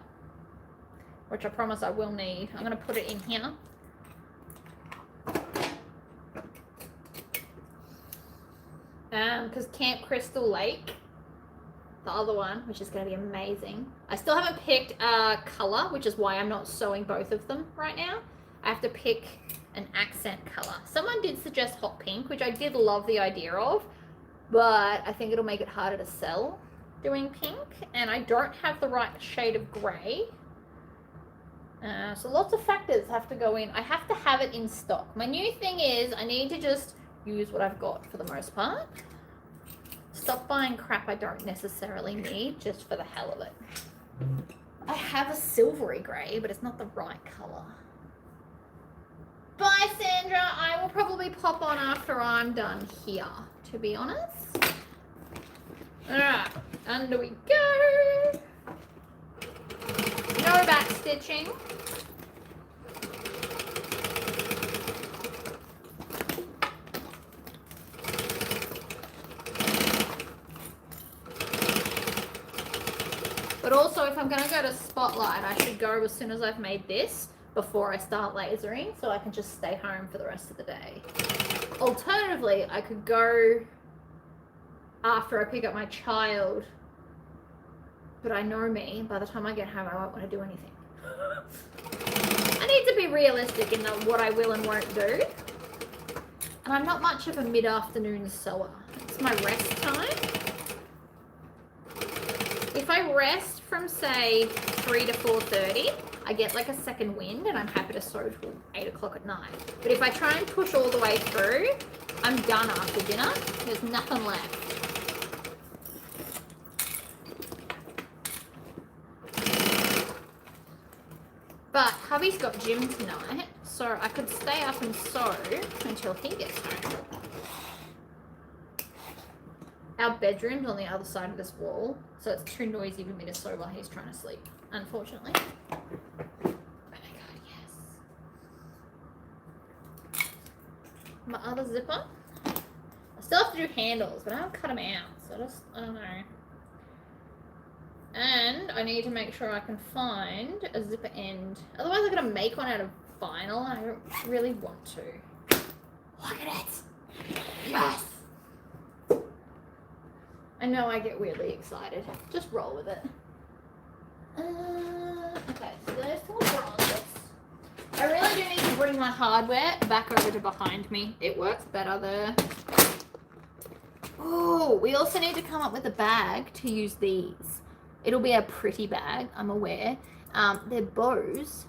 which I promise I will need. I'm going to put it in here. Because Camp Crystal Lake, the other one, which is going to be amazing. I still haven't picked a colour, which is why I'm not sewing both of them right now. I have to pick an accent colour. Someone did suggest hot pink, which I did love the idea of, but I think it'll make it harder to sell doing pink, and I don't have the right shade of grey. So lots of factors have to go in. I have to have it in stock. My new thing is I need to just use what I've got for the most part. Stop buying crap I don't necessarily need just for the hell of it. I have a silvery grey, but it's not the right colour. Bye, Sandra. I will probably pop on after I'm done here, to be honest. Alright, under we go. No back stitching. But also, if I'm going to go to Spotlight, I should go as soon as I've made this before I start lasering, so I can just stay home for the rest of the day. Alternatively, I could go after I pick up my child, but I know me, by the time I get home, I won't want to do anything. I need to be realistic in what I will and won't do. And I'm not much of a mid-afternoon sewer. It's my rest time. If I rest from, say, 3 to 4:30, I get like a second wind and I'm happy to sew till 8 o'clock at night. But if I try and push all the way through, I'm done after dinner. There's nothing left. But hubby's got gym tonight, so I could stay up and sew until he gets home. Our bedroom's on the other side of this wall, so it's too noisy for me to sew while he's trying to sleep, unfortunately. Oh my god, yes. My other zipper. I still have to do handles, but I haven't cut them out, so I don't know. And I need to make sure I can find a zipper end. Otherwise I'm going to make one out of vinyl and I don't really want to. Look at it! Yes! I know I get weirdly excited. Just roll with it. Okay, so there's some bronzes. I really do need to bring my hardware back over to behind me. It works better there. Oh, we also need to come up with a bag to use these. It'll be a pretty bag, I'm aware. They're bows.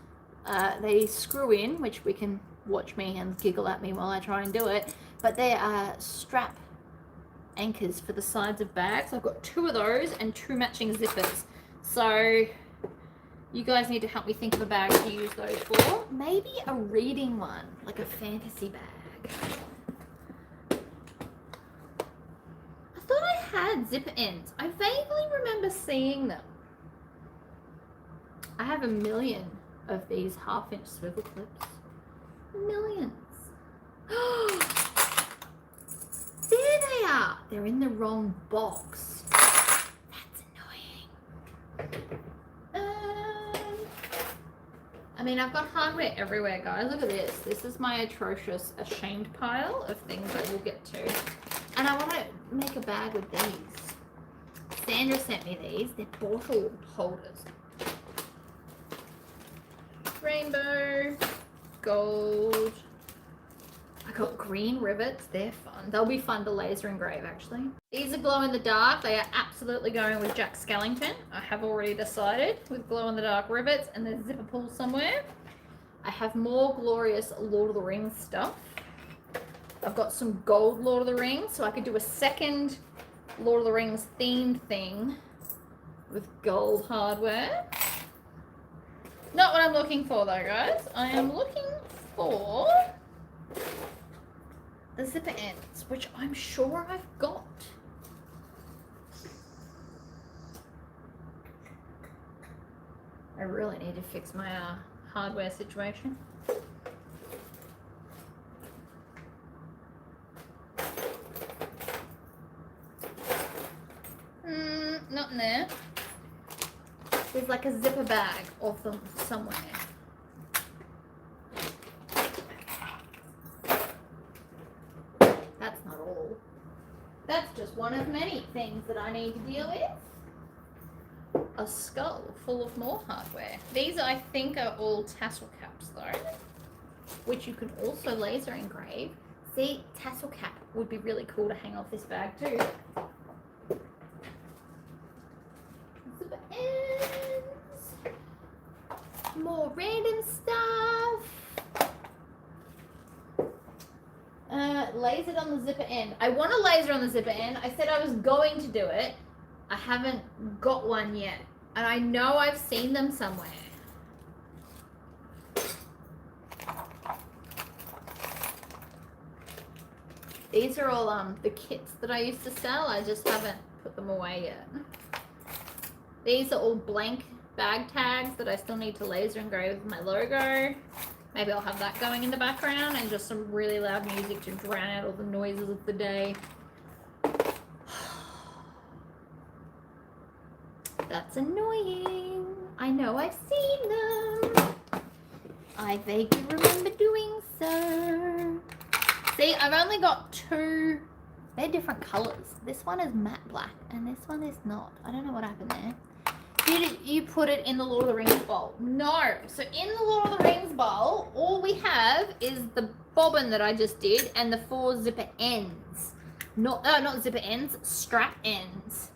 They screw in, which we can watch me and giggle at me while I try and do it. But they are strap anchors for the sides of bags. I've got 2 of those and 2 matching zippers. So you guys need to help me think of a bag to use those for. Maybe a reading one, like a fantasy bag. I thought I had zipper ends. I vaguely remember seeing them. I have a million of these 1/2-inch swivel clips. Millions. There they are. They're in the wrong box. That's annoying. I mean, I've got hardware everywhere, guys. Look at this. This is my atrocious, ashamed pile of things I will get to. And I want to make a bag with these. Sandra sent me these. They're bottle holders. Rainbow, gold. I got green rivets. They're fun. They'll be fun to laser engrave, actually. These are glow in the dark. They are absolutely going with Jack Skellington. I have already decided with glow in the dark rivets and there's zipper pulls somewhere. I have more glorious Lord of the Rings stuff. I've got some gold Lord of the Rings, so I could do a second Lord of the Rings themed thing with gold hardware. Not what I'm looking for though, guys. I am looking for the zipper ends, which I'm sure I've got. I really need to fix my hardware situation. Not in there. There's like a zipper bag of them somewhere. That's not all. That's just one of many things that I need to deal with. A skull full of more hardware. These I think are all tassel caps though, which you can also laser engrave. See, tassel cap would be really cool to hang off this bag too. Zipper ends. More random stuff. Lasered on the zipper end. I want a laser on the zipper end. I said I was going to do it. I haven't got one yet. And I know I've seen them somewhere. These are all the kits that I used to sell. I just haven't put them away yet. These are all blank bag tags that I still need to laser engrave with my logo. Maybe I'll have that going in the background and just some really loud music to drown out all the noises of the day. That's annoying. I know I've seen them. I vaguely remember doing so. See, I've only got two. They're different colors. This one is matte black and this one is not. I don't know what happened there. Did you put it in the Lord of the Rings bowl? No. So in the Lord of the Rings bowl, all we have is the bobbin that I just did and the 4 zipper ends. Not zipper ends, strap ends.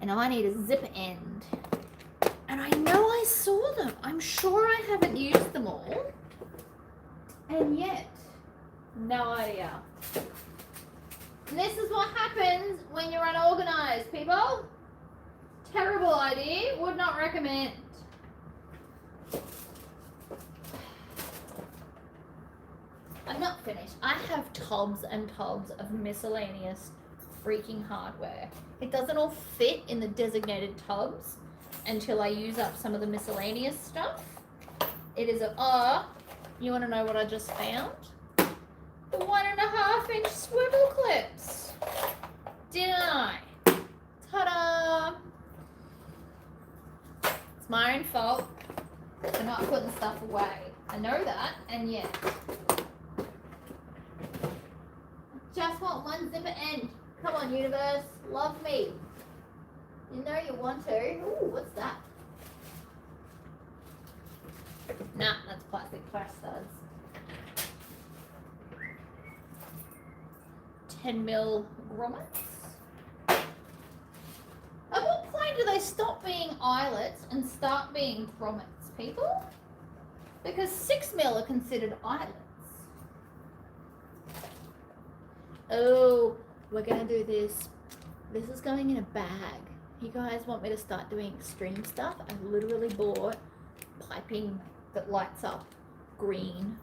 And I need a zipper end. And I know I saw them. I'm sure I haven't used them all. And yet, no idea. And this is what happens when you're unorganized, people. Terrible idea. Would not recommend. I'm not finished. I have tubs and tubs of miscellaneous freaking hardware. It doesn't all fit in the designated tubs until I use up some of the miscellaneous stuff. It is a, you want to know what I just found? The 1.5-inch swivel clips. Didn't I? Ta-da! It's my own fault for not putting stuff away. I know that, and yet. Just want one zipper end. Come on, universe. Love me. You know you want to. Ooh, what's that? Nah, that's plastic flash studs. 10mm grommets. At what point do they stop being eyelets and start being grommets, people? Because 6mm are considered eyelets. Oh, we're gonna do this. This is going in a bag. You guys want me to start doing extreme stuff? I literally bought piping that lights up green.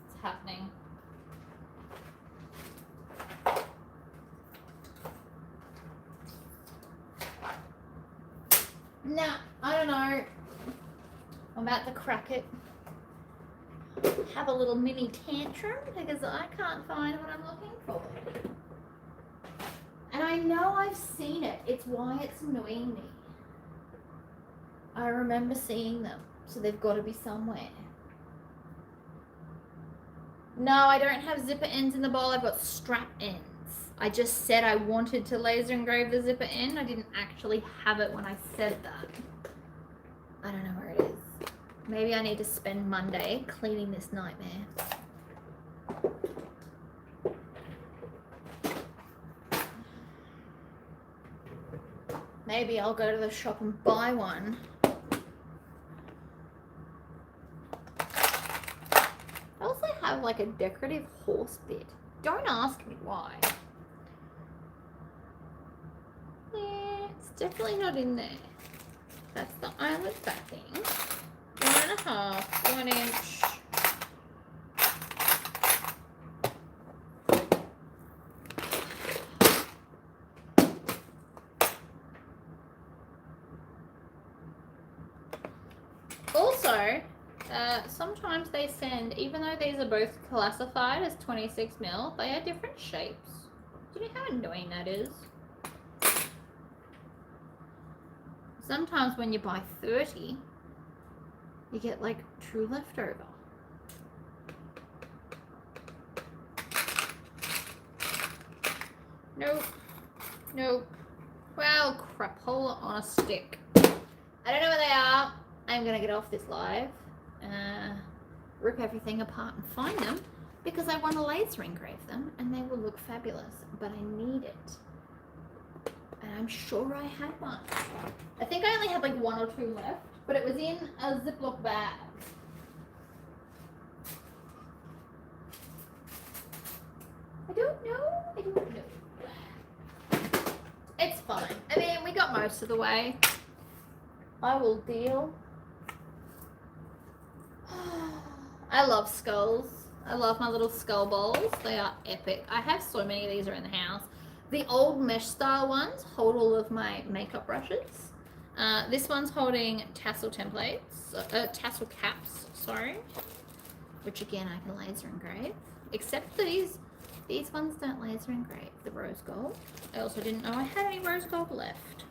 It's happening. Nah, I don't know. I'm about to crack it. Have a little mini tantrum because I can't find what I'm looking for. And I know I've seen it. It's why it's annoying me. I remember seeing them, so they've got to be somewhere. No, I don't have zipper ends in the bowl. I've got strap ends. I just said I wanted to laser engrave the zipper end. I didn't actually have it when I said that. I don't know where it is. Maybe I need to spend Monday cleaning this nightmare. Maybe I'll go to the shop and buy one. I also have like a decorative horse bit. Don't ask me why. Yeah, it's definitely not in there. That's the eyelet backing. 1.5, 1 inch. Also, sometimes they send, even though these are both classified as 26 mil, they are different shapes. Do you know how annoying that is? Sometimes when you buy 30, you get like 2 left over. Nope. Nope. Well, crapola on a stick. I don't know where they are. I'm gonna get off this live, rip everything apart and find them because I want to laser engrave them and they will look fabulous, but I need it. And I'm sure I had one. I think I only had like 1 or 2 left, but it was in a Ziploc bag. I don't know. It's fine. I mean, we got most of the way. I will deal. I love skulls. I love my little skull bowls. They are epic. I have so many of these around the house. The old mesh style ones hold all of my makeup brushes. This one's holding tassel templates, tassel caps, sorry. Which again, I can laser engrave. Except these ones don't laser engrave the rose gold. I also didn't know I had any rose gold left.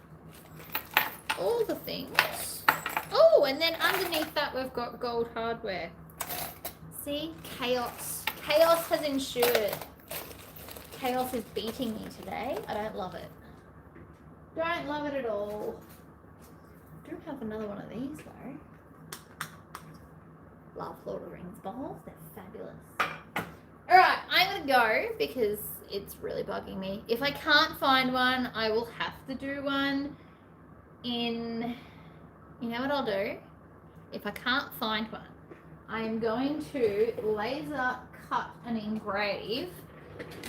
All the things. Oh, and then underneath that we've got gold hardware. See? Chaos. Chaos has ensued. Chaos is beating me today. I don't love it. Don't love it at all. I do have another one of these though. Love Lord of the Rings bowls. They're fabulous. Alright, I'm gonna go because it's really bugging me. If I can't find one, I will have to do one in... You know what I'll do? If I can't find one, I'm going to laser cut and engrave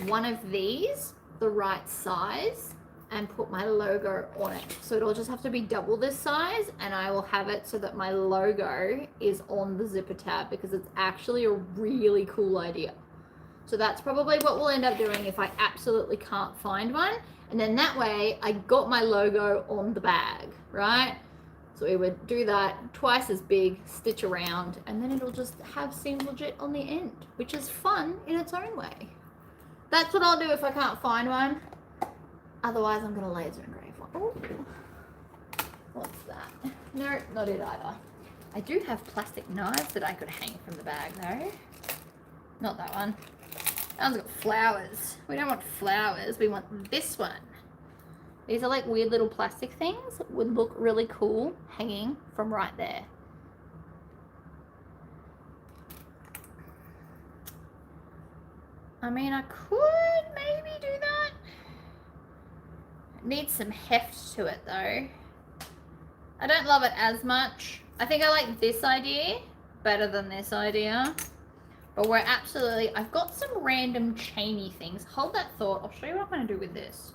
one of these the right size and put my logo on it. So it'll just have to be double this size and I will have it so that my logo is on the zipper tab because it's actually a really cool idea. So that's probably what we'll end up doing if I absolutely can't find one. And then that way I got my logo on the bag, right? So we would do that twice as big, stitch around, and then it'll just have seam legit on the end, which is fun in its own way. That's what I'll do if I can't find one. Otherwise, I'm gonna laser engrave one. Ooh. What's that? No, not it either. I do have plastic knives that I could hang from the bag though. Not that one. That one's got flowers. We don't want flowers, we want this one. These are like weird little plastic things that would look really cool hanging from right there. I mean, I could maybe do that. It needs some heft to it though. I don't love it as much. I think I like this idea better than this idea. But we're absolutely, I've got some random chainy things. Hold that thought. I'll show you what I'm going to do with this.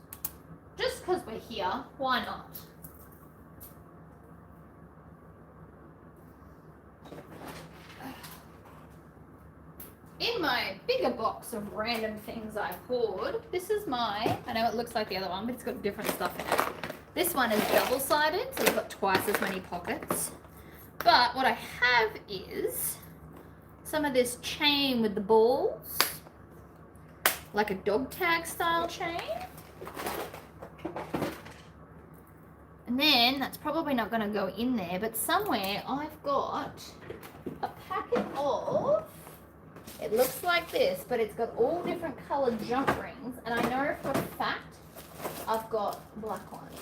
Just because we're here, why not? In my bigger box of random things I hoard, this is my, I know it looks like the other one, but it's got different stuff in it. This one is double-sided, so it's got twice as many pockets. But what I have is some of this chain with the balls, like a dog tag style chain. And then, that's probably not going to go in there, but somewhere I've got a packet of, it looks like this, but it's got all different coloured jump rings, and I know for a fact I've got black ones.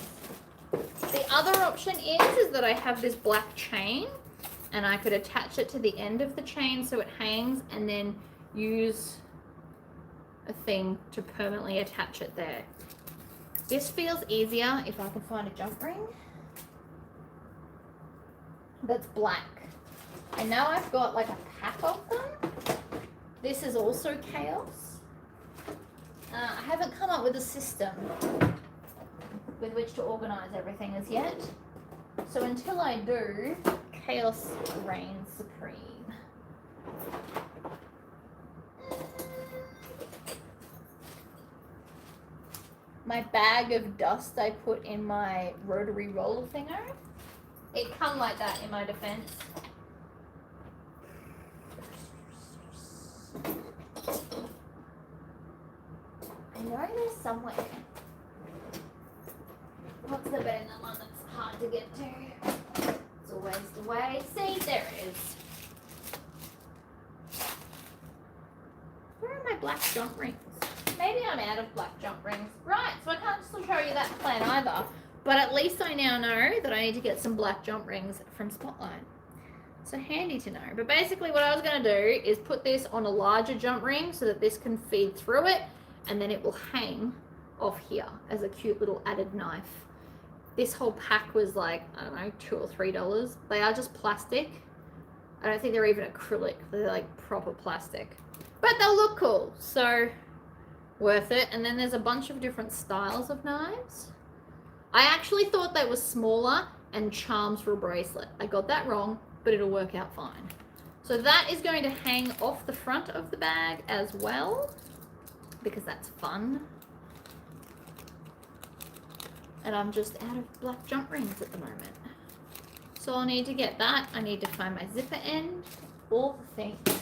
The other option is that I have this black chain, and I could attach it to the end of the chain so it hangs, and then use a thing to permanently attach it there. This feels easier if I can find a jump ring that's black. And now I've got like a pack of them. This is also chaos. I haven't come up with a system with which to organize everything as yet. So until I do, chaos reigns supreme. My bag of dust I put in my rotary roller thinger. It come like that in my defense. I know there's somewhere. What's the better than one that's hard to get to? It's always the way. See, there it is. Where are my black jump rings? Maybe I'm out of black jump rings. Right, so I can't still show you that plan either. But at least I now know that I need to get some black jump rings from Spotlight. So handy to know. But basically what I was going to do is put this on a larger jump ring so that this can feed through it, and then it will hang off here as a cute little added knife. This whole pack was like, I don't know, $2 or $3. They are just plastic. I don't think they're even acrylic. They're like proper plastic. But they'll look cool, so worth it. And then there's a bunch of different styles of knives. I actually thought they were smaller and charms for a bracelet. I got that wrong, but it'll work out fine. So that is going to hang off the front of the bag as well, because that's fun. And I'm just out of black jump rings at the moment. So I'll need to get that. I need to find my zipper end, all the things.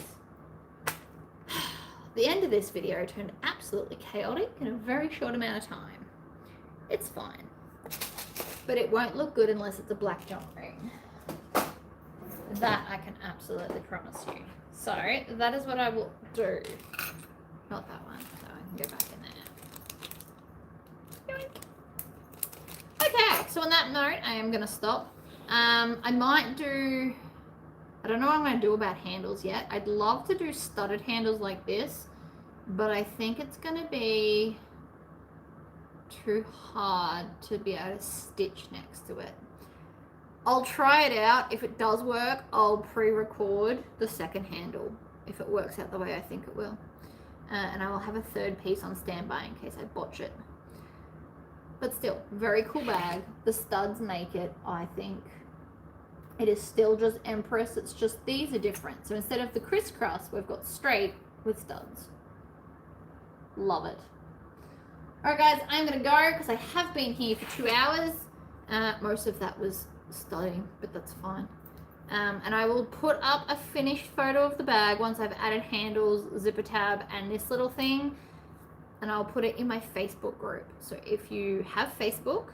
The end of this video turned absolutely chaotic in a very short amount of time. It's fine. But it won't look good unless it's a black jump ring. That I can absolutely promise you. So that is what I will do. Not that one, so I can go back in there. Yoink. Okay, so on that note, I am going to stop. I might do... I don't know what I'm going to do about handles yet. I'd love to do studded handles like this, but I think it's going to be too hard to be able to stitch next to it. I'll try it out. If it does work, I'll pre-record the second handle if it works out the way I think it will. And I will have a third piece on standby in case I botch it. But still, very cool bag. The studs make it, I think. It is still just Empress. It's just these are different. So instead of the crisscross, we've got straight with studs. Love it. All right, guys, I'm going to go because I have been here for 2 hours. Most of that was studying, but that's fine. And I will put up a finished photo of the bag once I've added handles, zipper tab, and this little thing. And I'll put it in my Facebook group. So if you have Facebook,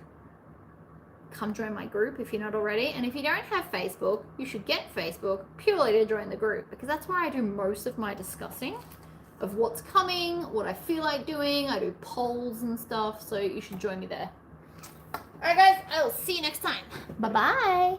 come join my group if you're not already. And if you don't have Facebook, you should get Facebook purely to join the group, because that's where I do most of my discussing of what's coming, what I feel like doing. I do polls and stuff, so you should join me there. All right, guys, I will see you next time. Bye-bye.